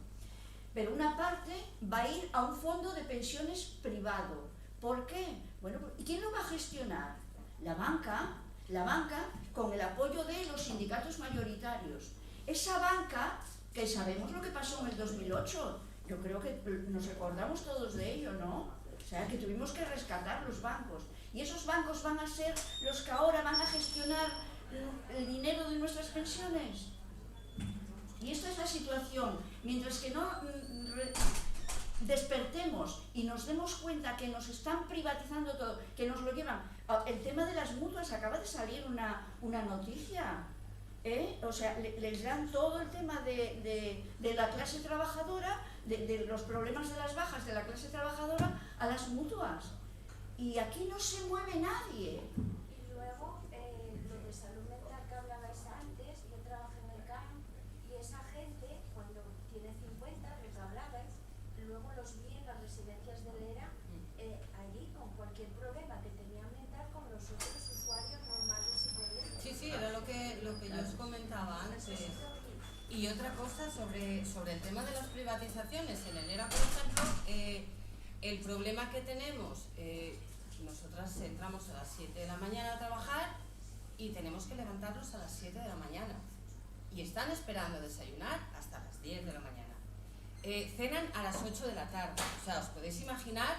Speaker 4: Pero una parte va a ir a un fondo de pensiones privado. ¿Por qué? Bueno, ¿y quién lo va a gestionar? La banca con el apoyo de los sindicatos mayoritarios. Esa banca, que sabemos lo que pasó en el 2008, yo creo que nos acordamos todos de ello, ¿no? O sea, que tuvimos que rescatar los bancos. Y esos bancos van a ser los que ahora van a gestionar el dinero de nuestras pensiones. Y esta es la situación. Mientras que no despertemos y nos demos cuenta que nos están privatizando todo, que nos lo llevan. El tema de las mutuas, acaba de salir una noticia, o sea, les dan todo el tema de la clase trabajadora, de los problemas de las bajas de la clase trabajadora a las mutuas. Y aquí no se mueve nadie.
Speaker 5: Y luego, lo de salud mental que hablabais antes, yo trabajé en el CAM y esa gente, cuando tiene 50, lo que hablabais, luego los vi en las residencias del ERA, allí con cualquier problema que tenían mental con los otros usuarios normales y corrientes.
Speaker 1: Sí, era lo que yo os comentaba antes. Y otra cosa sobre el tema de las privatizaciones. En el ERA, por ejemplo, el problema que tenemos, nosotras entramos a las 7 de la mañana a trabajar y tenemos que levantarnos a las 7 de la mañana. Y están esperando desayunar hasta las 10 de la mañana. Cenan a las 8 de la tarde. O sea, os podéis imaginar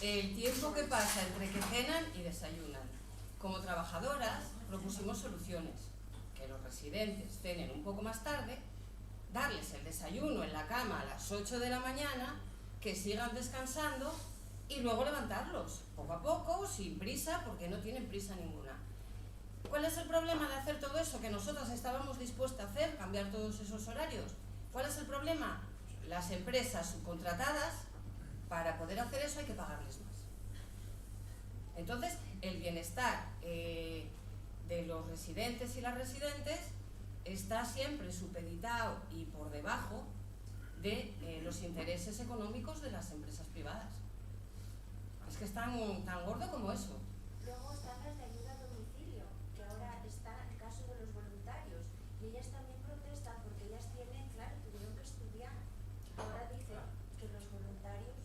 Speaker 1: el tiempo que pasa entre que cenan y desayunan. Como trabajadoras propusimos soluciones. Que los residentes cenen un poco más tarde, darles el desayuno en la cama a las 8 de la mañana, que sigan descansando y luego levantarlos, poco a poco, sin prisa, porque no tienen prisa ninguna. ¿Cuál es el problema de hacer todo eso que nosotras estábamos dispuestas a hacer, cambiar todos esos horarios? ¿Cuál es el problema? Las empresas subcontratadas, para poder hacer eso hay que pagarles más. Entonces, el bienestar de los residentes y las residentes está siempre supeditado y por debajo de los intereses económicos de las empresas privadas. Es que es tan gordo como eso.
Speaker 5: Luego están las de ayuda a domicilio, que ahora está el caso de los voluntarios, y ellas también protestan porque ellas tienen, claro, tuvieron que estudiar. Ahora dicen que los voluntarios,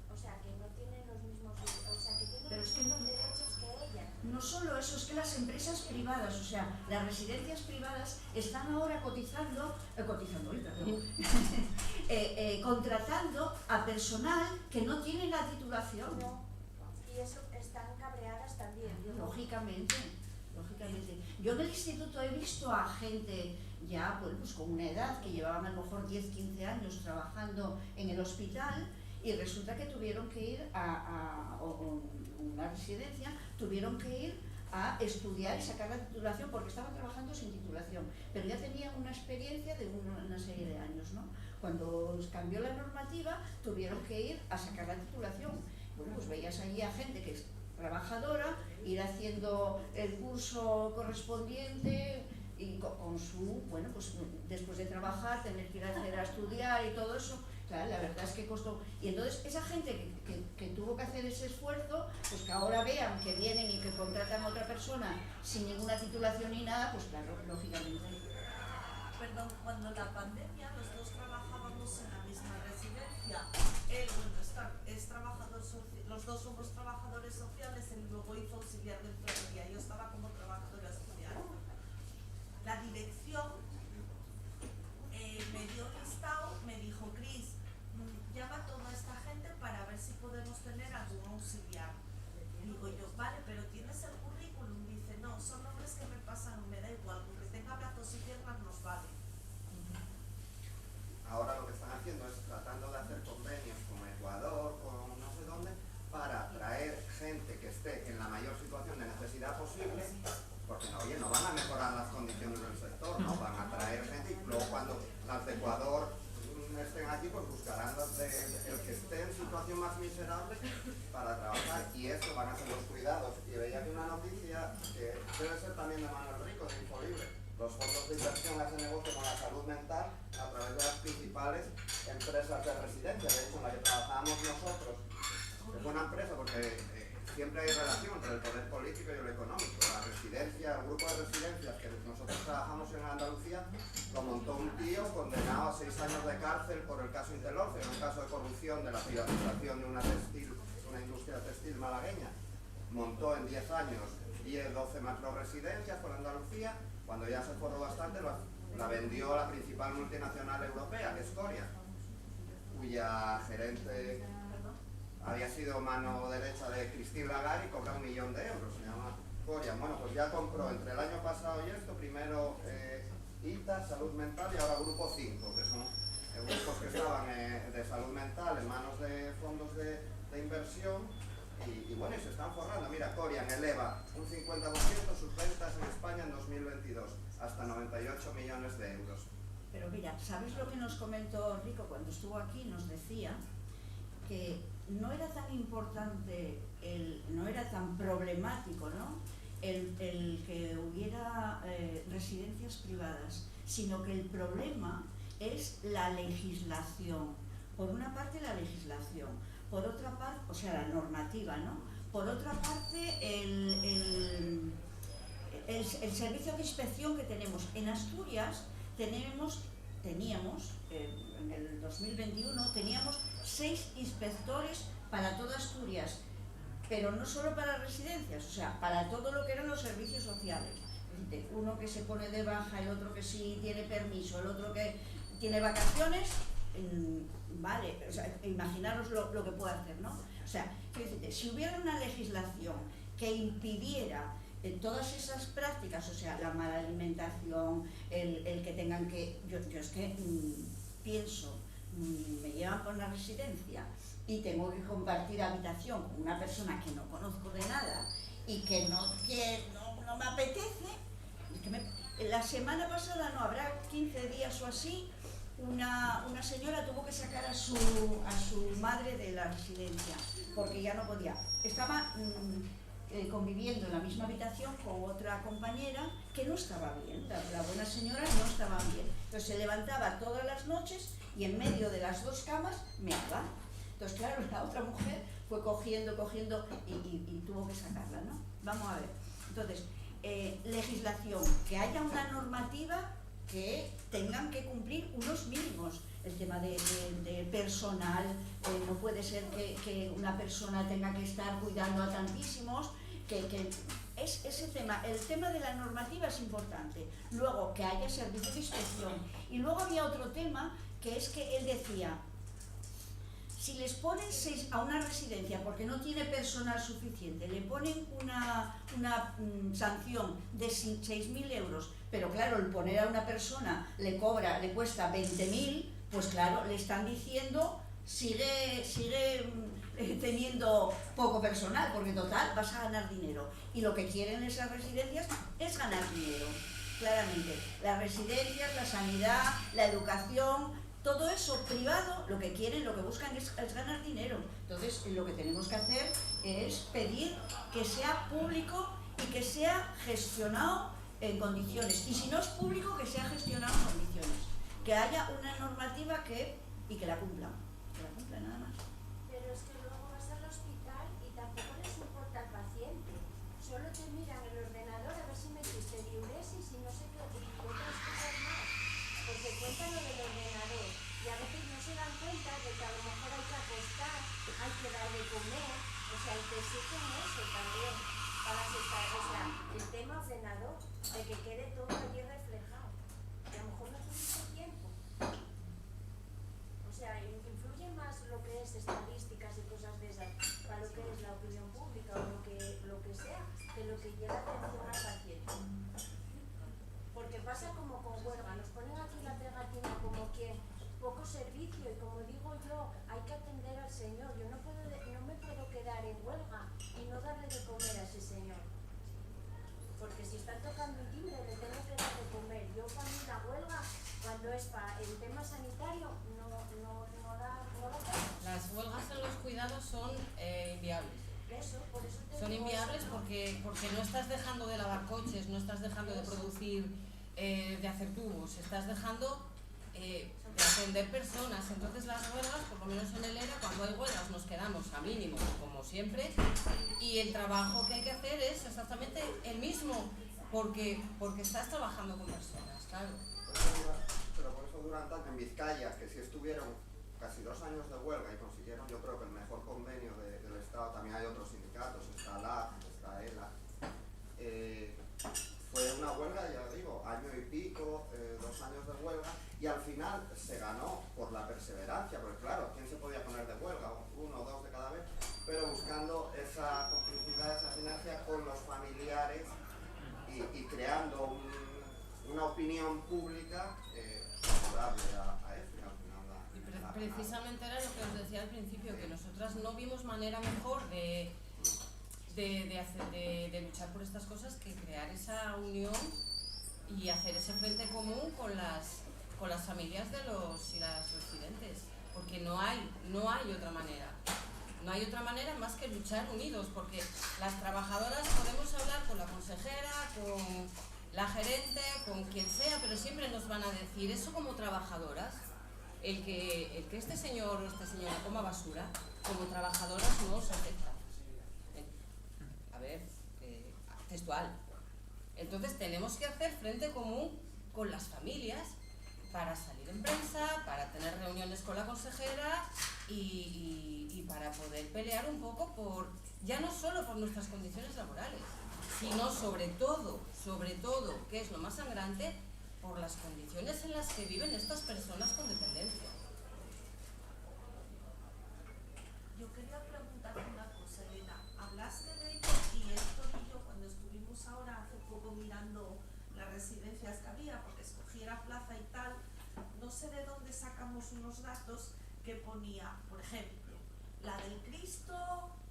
Speaker 5: o sea, que no tienen los mismos, o sea, que tienen
Speaker 4: Pero
Speaker 5: los
Speaker 4: es que
Speaker 5: mismos derechos que ellas.
Speaker 4: No solo eso, es que las empresas privadas, o sea, las residencias privadas están ahora contratando a personal que no tiene la titulación.
Speaker 5: No. Y eso están cabreadas también.
Speaker 4: Lógicamente. Yo en el instituto he visto a gente ya pues con una edad que llevaban a lo mejor 10-15 años trabajando en el hospital y resulta que tuvieron que ir a una residencia, tuvieron que ir a estudiar y sacar la titulación porque estaban trabajando sin titulación, pero ya tenían una experiencia de una serie de años, ¿no? Cuando cambió la normativa, tuvieron que ir a sacar la titulación. Bueno, pues veías allí a gente que es trabajadora, ir haciendo el curso correspondiente y con su, bueno, pues después de trabajar, tener que ir a estudiar y todo eso. Claro, la verdad es que costó. Y entonces esa gente que tuvo que hacer ese esfuerzo, pues que ahora vean que vienen y que contratan a otra persona sin ninguna titulación ni nada, pues claro, lógicamente.
Speaker 7: Perdón, cuando la pandemia los dos trabajábamos en la misma residencia. Él, bueno, es trabajador los dos somos trabajadores sociales, él luego hizo auxiliar de enfermería, yo estaba como trabajadora social. La dirección me dio un listado, me dijo, Cris, llama a toda esta gente para ver si podemos tener algún auxiliar. Digo yo, vale, pero ¿tienes el currículum? Dice, no, son nombres que me pasan, me da igual, porque tenga brazos y piernas nos vale.
Speaker 6: Ahora lo que están haciendo es tratando de hacer convenios con Ecuador, con no sé dónde, para traer gente que esté en la mayor situación de necesidad posible, porque oye, no van a mejorar las condiciones del sector, ¿no? Van a traer gente y luego cuando las de Ecuador estén aquí, pues buscarán los de el que esté en situación más miserable para trabajar, y eso van a ser los cuidados. Y veía aquí una noticia que debe ser también de Manuel Rico, de Infolibre. Los fondos de inversión hacen negocio con la salud mental a través de las principales empresas de residencia. De hecho, en la que trabajábamos nosotros, es una empresa porque siempre hay relación entre el poder político y el económico. La residencia, el grupo de residencias que nosotros trabajamos en Andalucía, lo montó un tío condenado a 6 años de cárcel por el caso Interlorce, en un caso de corrupción de la privatización de una industria textil malagueña. Montó en 10 años 10-12 macroresidencias por Andalucía. Cuando ya se forró bastante, la vendió a la principal multinacional europea, que es Coria, cuya gerente había sido mano derecha de Christine Lagarde y cobra 1 millón de euros, se llama Coria. Bueno, pues ya compró entre el año pasado y esto, primero ITA, Salud Mental, y ahora Grupo 5, que son grupos que estaban de salud mental en manos de fondos de inversión. Y bueno, y se están forrando. Mira, Corian eleva un 50% sus ventas en España en 2022, hasta 98 millones de euros.
Speaker 4: Pero mira, ¿sabes lo que nos comentó Rico cuando estuvo aquí? Nos decía que no era tan importante, no era tan problemático, ¿no? el que hubiera residencias privadas, sino que el problema es la legislación. Por una parte la legislación, por otra parte, o sea, la normativa, ¿no? Por otra parte, el servicio de inspección que tenemos. En Asturias teníamos, en el 2021, teníamos 6 inspectores para toda Asturias, pero no solo para residencias, o sea, para todo lo que eran los servicios sociales. Uno que se pone de baja, el otro que sí tiene permiso, el otro que tiene vacaciones. Vale, o sea, imaginaros lo que puede hacer, ¿no? O sea, si hubiera una legislación que impidiera todas esas prácticas, o sea, la mala alimentación, el que tengan que... Yo es que pienso, me llevan por una residencia y tengo que compartir habitación con una persona que no conozco de nada y que no me apetece. La semana pasada, no, habrá 15 días o así, una señora tuvo que sacar a su madre de la residencia porque ya no podía. Estaba conviviendo en la misma habitación con otra compañera que no estaba bien, la buena señora no estaba bien. Entonces se levantaba todas las noches y en medio de las 2 camas meaba. Entonces claro, la otra mujer fue cogiendo y tuvo que sacarla, ¿no? Vamos a ver. Entonces, legislación, que haya una normativa que tengan que cumplir unos mínimos. El tema de personal, no puede ser que una persona tenga que estar cuidando a tantísimos, es ese tema. El tema de la normativa es importante. Luego, que haya servicio de inspección. Y luego había otro tema, que es que él decía, si les ponen 6 a una residencia porque no tiene personal suficiente, le ponen una sanción de 6.000 euros, pero claro, el poner a una persona le cuesta 20.000, pues claro, le están diciendo sigue teniendo poco personal, porque total vas a ganar dinero. Y lo que quieren esas residencias es ganar dinero, claramente. Las residencias, la sanidad, la educación, todo eso privado, lo que quieren, lo que buscan es ganar dinero. Entonces, lo que tenemos que hacer es pedir que sea público y que sea gestionado en condiciones. Y si no es público, que sea gestionado en condiciones. Que haya una normativa y que la cumplan. Que la cumplan nada más.
Speaker 8: Pero es que luego vas al hospital y tampoco les importa al paciente. Solo te miran el ordenador a ver si metiste diuresis y no sé qué, y otras cosas más. Porque cuentan lo del ordenador. Y a veces no se dan cuenta de que a lo mejor hay que acostar, hay que dar de comer. O sea, y te exigen eso también. Para estar, o sea, el tema ordenador, de que quede todo allí reflejado. Y a lo mejor no tuviste tiempo. O sea, influye más lo que es estadísticas y cosas de esas para lo que es la opinión pública o lo que sea, que lo que lleva atención al paciente. Porque pasa como con huelga, nos ponen aquí la pegatina como que poco servicio y como digo yo, hay que atender al señor. Yo no me puedo quedar en huelga y no darle de comer a ese señor. Porque si están tocando un timbre le tengo que dar de comer. Yo para mí la huelga, cuando es para el tema sanitario, no da pena.
Speaker 1: Las huelgas en los cuidados son inviables.
Speaker 8: Por eso te
Speaker 1: Son
Speaker 8: digo
Speaker 1: inviables
Speaker 8: eso.
Speaker 1: porque no estás dejando de lavar coches, no estás dejando de producir, de hacer tubos, estás dejando de atender personas. Entonces las huelgas, por lo menos en el ERA, cuando hay huelgas nos quedamos a mínimo, como siempre, y el trabajo que hay que hacer es exactamente el mismo, porque estás trabajando con personas, claro.
Speaker 6: Pero por eso duran tanto en Vizcaya, que sí estuvieron casi 2 años de huelga y consiguieron, yo creo que el mejor convenio del Estado. También hay otros sindicatos, está LAG, está ELA. Fue una huelga, ya digo, año y pico, 2 años de huelga, y al final se ganó por la perseverancia, porque claro, ¿quién se podía poner de huelga? 1 o 2 de cada vez, pero buscando esa complicidad, esa sinergia con los familiares y creando una opinión pública favorable a esto.
Speaker 1: Precisamente era lo que os decía al principio, que nosotras no vimos manera mejor de luchar por estas cosas que crear esa unión y hacer ese frente común con las familias de los y las residentes, porque no hay otra manera. No hay otra manera más que luchar unidos, porque las trabajadoras podemos hablar con la consejera, con la gerente, con quien sea, pero siempre nos van a decir eso como trabajadoras. El que este señor o esta señora coma basura, como trabajadoras no os afecta. A ver, textual. Entonces tenemos que hacer frente común con las familias para salir en prensa, para tener reuniones con la consejera y para poder pelear un poco ya no solo por nuestras condiciones laborales, sino sobre todo, que es lo más sangrante, por las condiciones en las que viven estas personas con dependencia.
Speaker 7: Yo quería preguntar una cosa, Elena. Hablaste de ello y Héctor y yo cuando estuvimos ahora hace poco mirando las residencias que había, porque escogiera plaza y tal, no sé de dónde sacamos unos datos que ponía, por ejemplo, la del Cristo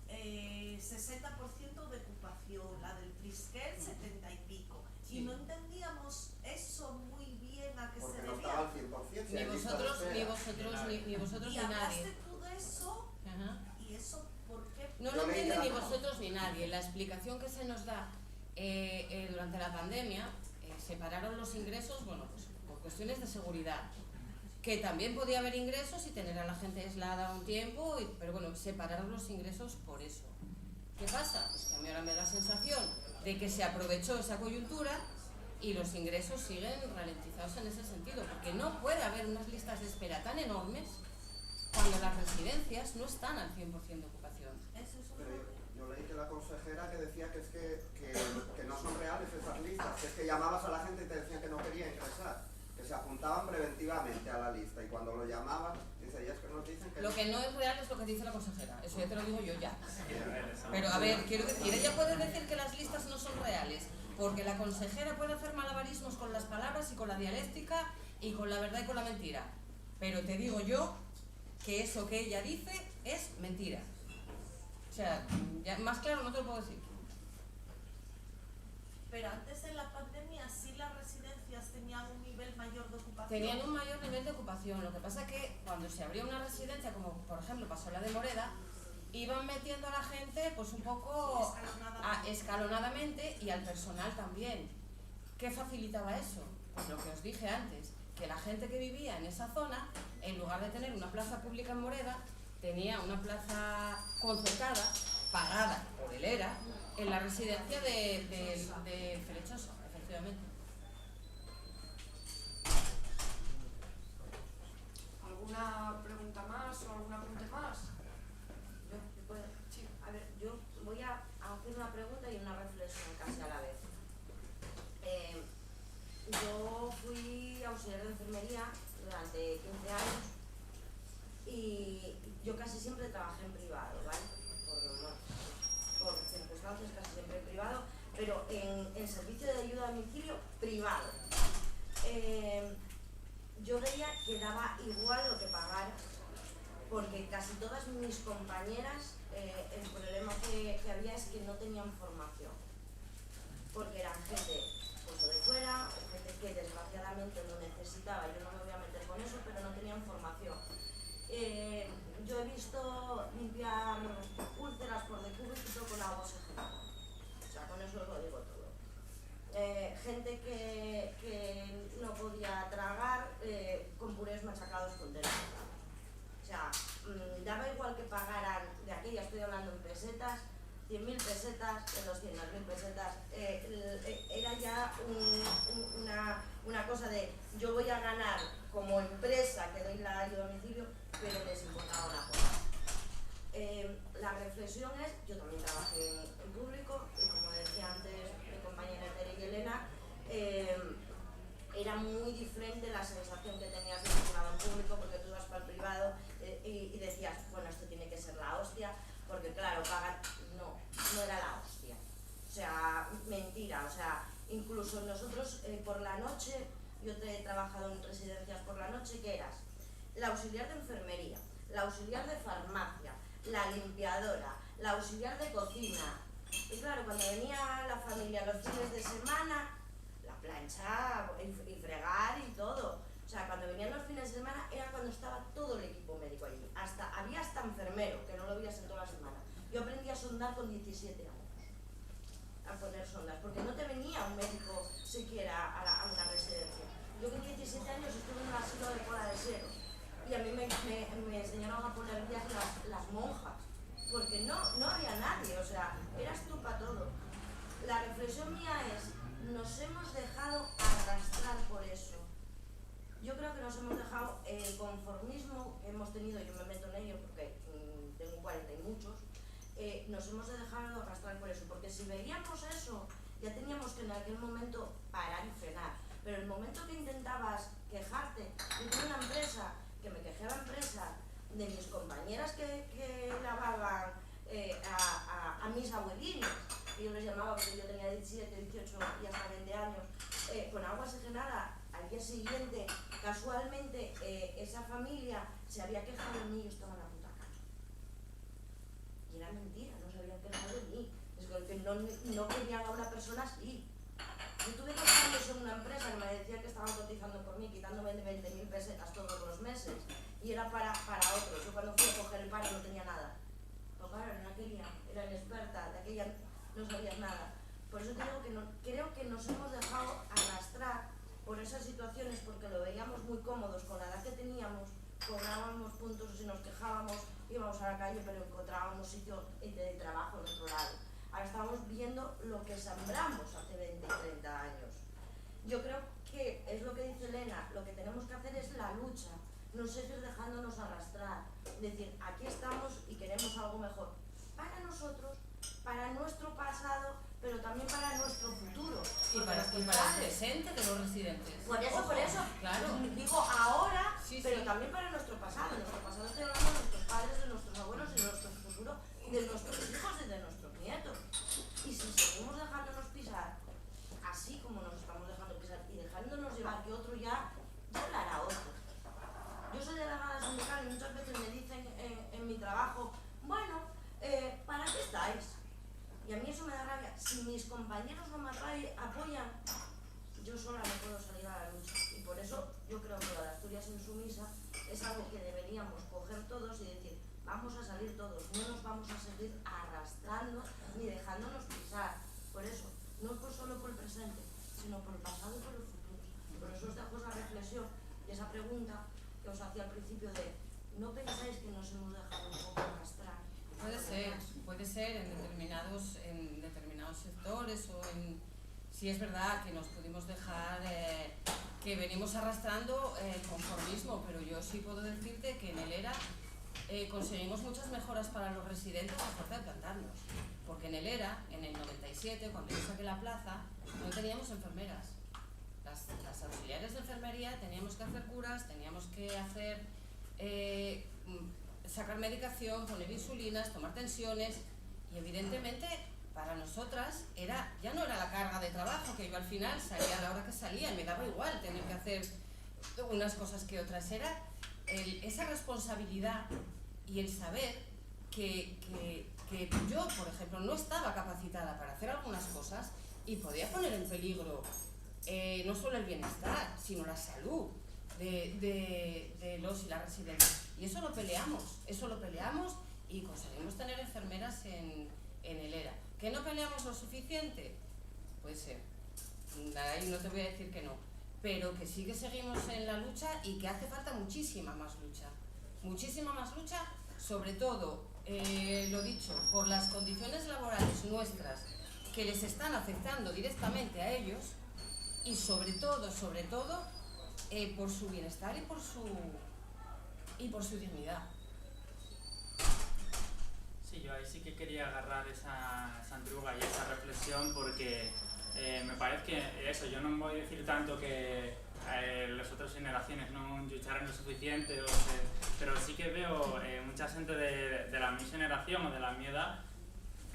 Speaker 7: 60% de ocupación, la del Trisquel 70 y pico.
Speaker 1: Sí.
Speaker 7: Y no entendíamos eso muy bien a qué
Speaker 6: Porque
Speaker 7: se
Speaker 6: no
Speaker 7: debía.
Speaker 6: estaba al 100%. si
Speaker 1: Ni
Speaker 6: hay lista de
Speaker 1: vosotros,
Speaker 6: espera.
Speaker 1: ni vosotros
Speaker 7: Y
Speaker 1: ni
Speaker 7: hablaste
Speaker 1: nadie.
Speaker 7: tú de eso,
Speaker 1: Ajá.
Speaker 7: y eso, ¿por qué?
Speaker 1: No
Speaker 6: Yo
Speaker 1: lo
Speaker 6: leí
Speaker 1: entiende
Speaker 6: la
Speaker 1: ni
Speaker 6: nota.
Speaker 1: vosotros ni nadie. La explicación que se nos da durante la pandemia, separaron los ingresos, bueno, pues por cuestiones de seguridad. Que también podía haber ingresos y tener a la gente aislada un tiempo, pero bueno, separaron los ingresos por eso. ¿Qué pasa? Pues que a mí ahora me da la sensación de que se aprovechó esa coyuntura y los ingresos siguen ralentizados en ese sentido, porque no puede haber unas listas de espera tan enormes cuando las residencias no están al 100% de ocupación.
Speaker 7: Eso es
Speaker 6: Pero
Speaker 7: una...
Speaker 6: yo leí que la consejera que decía que es que no son reales esas listas, que es que llamabas a la gente y te decían que no quería ingresar, que se apuntaban preventivamente a la lista y cuando lo llamaban, dice, ya es que nos dicen que
Speaker 1: Lo que no es real es lo que dice la consejera, eso ya te lo digo yo ya.
Speaker 3: Sí, a ver, eso.
Speaker 1: Pero a ver, quiero decir, ella puede decir que las listas no son reales, porque la consejera puede hacer malabarismos con las palabras y con la dialéctica y con la verdad y con la mentira. Pero te digo yo que eso que ella dice es mentira. O sea, ya más claro no te lo puedo decir.
Speaker 7: Pero antes de la pandemia sí las residencias tenían un nivel mayor de ocupación.
Speaker 1: Tenían un mayor nivel de ocupación. Lo que pasa es que cuando se abrió una residencia, como por ejemplo pasó la de Moreda, iban metiendo a la gente pues un poco escalonadamente y al personal también. ¿Qué facilitaba eso? Pues lo que os dije antes, que la gente que vivía en esa zona, en lugar de tener una plaza pública en Moreda, tenía una plaza concertada, pagada por el ERA, en la residencia de Felechosa, efectivamente.
Speaker 2: ¿Alguna pregunta más o algún apunte más? Sí.
Speaker 9: A ver, yo voy a hacer una pregunta y una reflexión casi a la vez. Yo fui auxiliar de enfermería durante 15 años y yo casi siempre trabajé en privado, ¿vale? Por circunstancias casi siempre en privado, pero en servicio de ayuda a domicilio privado. Yo veía que daba igual lo que pagara, porque casi todas mis compañeras, el problema que había es que no tenían formación, porque eran gente pues, de fuera, o gente que desgraciadamente lo necesitaba. Yo no me voy a meter con eso, pero no tenían formación. Yo he visto limpiar úlceras por decúbito con agua oxigenada, o sea, con eso os lo digo todo. Gente que no podía tragar con purés machacados con telera. O sea, daba igual que pagaran, de aquí ya estoy hablando en pesetas, 100.000 pesetas, de 200.000 pesetas, era ya una cosa de yo voy a ganar como empresa que doy la ayuda a domicilio, pero les importaba una cosa. La reflexión es, yo también trabajé en público y como decía antes mi compañera Tere y Elena, era muy diferente la sensación que tenías de vinculado en público, porque tú ibas para el privado y decías, bueno, esto tiene que ser la hostia, porque claro, pagar, no era la hostia. O sea, mentira, o sea, incluso nosotros por la noche, yo he trabajado en residencias por la noche, que eras la auxiliar de enfermería, la auxiliar de farmacia, la limpiadora, la auxiliar de cocina. Y claro, cuando venía la familia los fines de semana, la plancha y fregar y todo. O sea, cuando venían los fines de semana era cuando estaba todo el equipo médico allí. Había hasta enfermero, que no lo veías en toda la semana. Yo aprendí a sondar con 17 años, a poner sondas, porque no te venía un médico siquiera a una residencia. Yo con 17 años estuve en un asilo de Pola de Siero y a mí me enseñaron a poner vías las monjas, porque no había nadie, o sea, eras tú para todo. La reflexión mía es, nos hemos dejado arrastrar por eso. Yo creo que nos hemos dejado el conformismo que hemos tenido, yo me meto en ello porque tengo 40 y muchos, nos hemos dejado arrastrar por eso, porque si veíamos eso, ya teníamos que en aquel momento parar y frenar. Pero el momento que intentabas quejarte, yo tuve una empresa, que me quejé a la empresa de mis compañeras que lavaban a mis abuelines, que yo les llamaba porque yo tenía 17, 18 y hasta 20 años, con agua oxigenada. Al día siguiente, casualmente, esa familia se había quejado de mí y yo estaba en la puta cama. Y era mentira, no se habían quejado de mí. Es que no querían a una persona así. Yo tuve 2 años en una empresa que me decía que estaban cotizando por mí, quitándome de 20.000 pesetas todos los meses, y era para otros. Yo cuando fui a coger el paro no tenía nada. Pero claro, era aquella, era inexperta, de aquella no sabías nada. Por eso te digo que creo que nos hemos dejado arrastrar por esas situaciones, porque lo veíamos muy cómodos con la edad que teníamos, cobrábamos puntos y nos quejábamos, íbamos a la calle pero encontrábamos sitio de trabajo en otro lado. Ahora estamos viendo lo que sembramos hace 20 y 30 años. Yo creo que es lo que dice Elena, lo que tenemos que hacer es la lucha, no seguir dejándonos arrastrar, decir, aquí estamos y queremos algo mejor para nosotros, para nuestro pasado, pero también para nuestro futuro.
Speaker 1: Y para el presente de los residentes.
Speaker 9: Por eso,
Speaker 1: claro.
Speaker 9: Digo ahora,
Speaker 1: Sí,
Speaker 9: pero
Speaker 1: sí.
Speaker 9: también para nuestro pasado. Nuestro pasado estoy hablando de nuestros padres, de nuestros abuelos, de nuestro futuro, de nuestros hijos y de nuestros nietos. Y si seguimos dejándonos pisar, así como nos estamos dejando pisar y dejándonos llevar que otro ya hablará otro. Yo soy delegada sindical y muchas veces me dicen en mi trabajo, bueno, ¿para qué estáis? Y a mí eso me da rabia. Si mis compañeros no me apoyan, yo sola no puedo salir a la lucha. Y por eso yo creo que lo de Asturias Insumisa es algo que deberíamos coger todos y decir, vamos a salir todos, no nos vamos a seguir arrastrando ni dejándonos pisar. Por eso, no solo por el presente, sino por el pasado y por el futuro. Por eso os dejo esa reflexión y esa pregunta que os hacía al principio de, ¿no pensáis que nos hemos dejado un poco arrastrar?
Speaker 1: Puede ser en determinados sectores o si es verdad que nos pudimos dejar, que venimos arrastrando el conformismo, pero yo sí puedo decirte que en el ERA conseguimos muchas mejoras para los residentes a fuerza de plantarnos, porque en el ERA, en el 97, cuando yo saqué la plaza, no teníamos enfermeras. Las auxiliares de enfermería teníamos que hacer curas, teníamos que hacer sacar medicación, poner insulinas, tomar tensiones, y evidentemente para nosotras ya no era la carga de trabajo, que yo al final salía a la hora que salía y me daba igual tener que hacer unas cosas que otras, era esa responsabilidad y el saber que yo, por ejemplo, no estaba capacitada para hacer algunas cosas y podía poner en peligro no solo el bienestar, sino la salud de los y las residentes. Y eso lo peleamos y conseguimos tener enfermeras en el ERA. ¿Que no peleamos lo suficiente? Puede ser. Ahí no te voy a decir que no. Pero que sí que seguimos en la lucha y que hace falta muchísima más lucha. Muchísima más lucha, sobre todo, lo dicho, por las condiciones laborales nuestras que les están afectando directamente a ellos y sobre todo, por su bienestar y por su dignidad.
Speaker 3: Sí, yo ahí sí que quería agarrar esa antruga y esa reflexión porque me parece que eso, yo no voy a decir tanto que las otras generaciones no lucharon lo suficiente, pero sí que veo mucha gente de la mi generación o de la mi edad,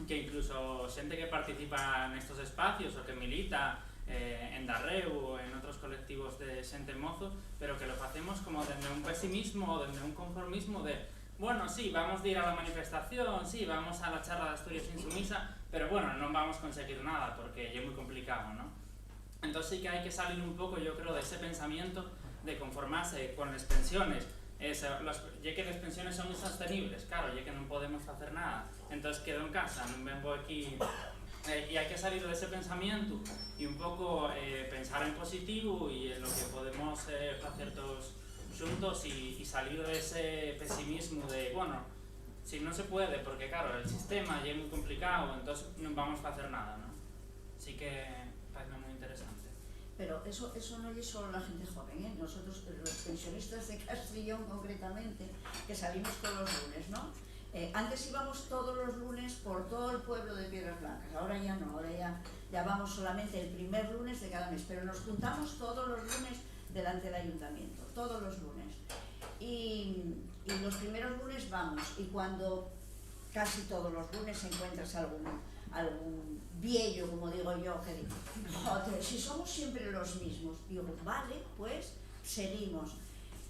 Speaker 3: que incluso gente que participa en estos espacios o que milita en Darreu o en otros colectivos de xente mozo, pero que lo hacemos como desde un pesimismo o desde un conformismo de, bueno, sí, vamos a ir a la manifestación, sí, vamos a la charla de Asturias Insumisa, pero bueno, no vamos a conseguir nada porque es muy complicado, ¿no? Entonces sí que hay que salir un poco, yo creo, de ese pensamiento de conformarse con las pensiones, ya que las pensiones son insostenibles, claro, ya que no podemos hacer nada, entonces quedo en casa, no vengo aquí. Y hay que salir de ese pensamiento y un poco pensar en positivo y en lo que podemos hacer todos juntos y salir de ese pesimismo de, bueno, si no se puede, porque claro, el sistema ya es muy complicado, entonces no vamos a hacer nada, ¿no? Así que parece muy interesante.
Speaker 4: Pero eso no es solo la gente joven, ¿eh? Nosotros, los pensionistas de Castellón concretamente, que salimos todos los lunes, ¿no? Antes íbamos todos los lunes por todo el pueblo de Piedras Blancas, ahora ya no, ahora ya vamos solamente el primer lunes de cada mes, pero nos juntamos todos los lunes delante del ayuntamiento, todos los lunes. Y los primeros lunes vamos, y cuando casi todos los lunes encuentras algún viejo, como digo yo, que dice, joder, si somos siempre los mismos, digo, vale, pues seguimos.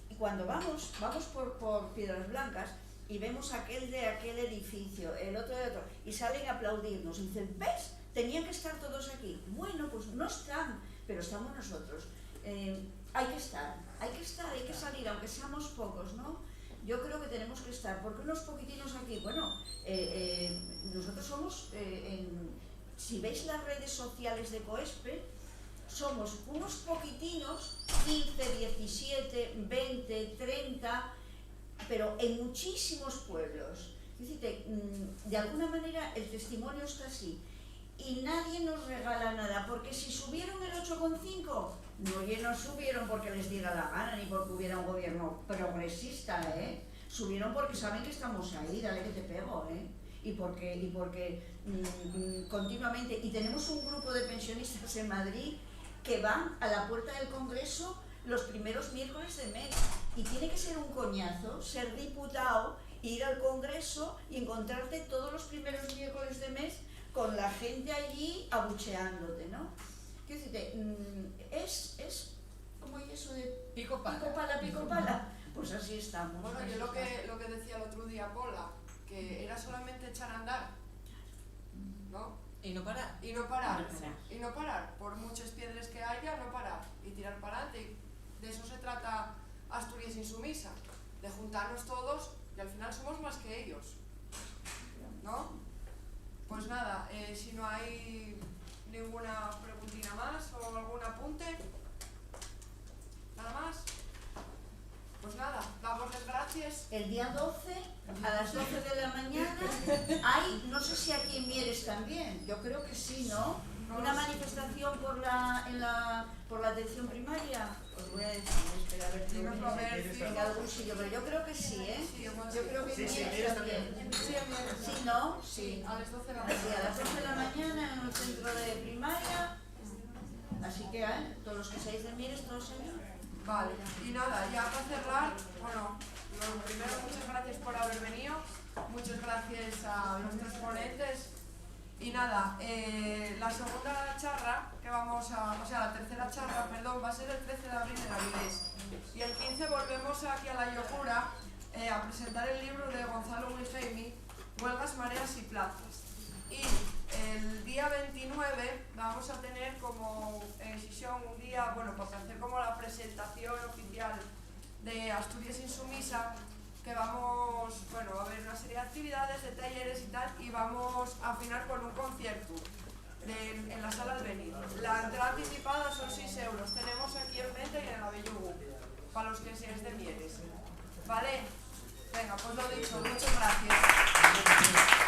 Speaker 4: Y cuando vamos por Piedras Blancas, y vemos aquel edificio, el otro, y salen a aplaudirnos, y dicen, ¿ves? Tenían que estar todos aquí. Bueno, pues no están, pero estamos nosotros. Hay que estar, hay que salir, aunque seamos pocos, ¿no? Yo creo que tenemos que estar, porque unos poquitinos aquí, bueno, nosotros somos, si veis las redes sociales de COESPE, somos unos poquitinos, 15, 17, 20, 30, pero en muchísimos pueblos. Es decir, de alguna manera el testimonio está así. Y nadie nos regala nada, porque si subieron el 8,5, no subieron porque les diera la gana, ni porque hubiera un gobierno progresista, subieron porque saben que estamos ahí, dale que te pego, y porque continuamente, y tenemos un grupo de pensionistas en Madrid que van a la puerta del Congreso los primeros miércoles de mes, y tiene que ser un coñazo ser diputado, ir al Congreso y encontrarte todos los primeros miércoles de mes con la gente allí abucheándote, ¿no? Quiero decirte, es como eso de
Speaker 1: pico pala.
Speaker 4: Pico pala. Pues pues así estamos.
Speaker 2: Bueno,
Speaker 4: así
Speaker 2: yo lo
Speaker 4: estamos.
Speaker 2: que decía el otro día Pola, que era solamente echar a andar, ¿no?
Speaker 1: Y no parar.
Speaker 2: Y no parar,
Speaker 1: No parar.
Speaker 2: y no parar, por muchas piedras que haya, no parar, y tirar para adelante. De eso se trata Asturias Insumisa, de juntarnos todos, y al final somos más que ellos, ¿no? Pues nada, si no hay ninguna preguntina más o algún apunte, nada más. Pues nada, damos las gracias.
Speaker 4: El día 12, a las 12 de la mañana, hay, no sé si aquí en Mieres también, yo creo que sí, ¿no? Una manifestación por la atención primaria. Os voy a decir, espera, a ver si
Speaker 2: Dínoslo, a ver,
Speaker 4: en algún sitio, pero yo creo que sí, ¿eh?
Speaker 2: Sí,
Speaker 4: Yo creo que en Mieres también. Sí, ¿no? Sí.
Speaker 2: A las 12 de la
Speaker 4: Así, a
Speaker 2: mañana.
Speaker 4: las 12 de la mañana en el centro de primaria. Así que, todos los que seáis de Mieres, todos ellos.
Speaker 2: Vale, y nada, ya para cerrar, bueno, lo primero, muchas gracias por haber venido, muchas gracias a nuestros ponentes, y nada, la segunda charla que vamos a, o sea, la tercera charla, perdón, va a ser el 13 de abril en Avilés, y el 15 volvemos aquí a La Locura a presentar el libro de Gonzalo Guijaimi, Huelgas, Mareas y Plazas. Y el día 29 vamos a tener como sesión un día, bueno, para hacer como la presentación oficial de Asturias Insumisa, que vamos, bueno, a ver una serie de actividades, de talleres y tal, y vamos a afinar con un concierto en la sala Albenir. La entrada anticipada son 6 euros, tenemos aquí en venta y en el Abellugu, para los que seáis de Mieres. ¿Vale? Venga, pues lo dicho, muchas gracias.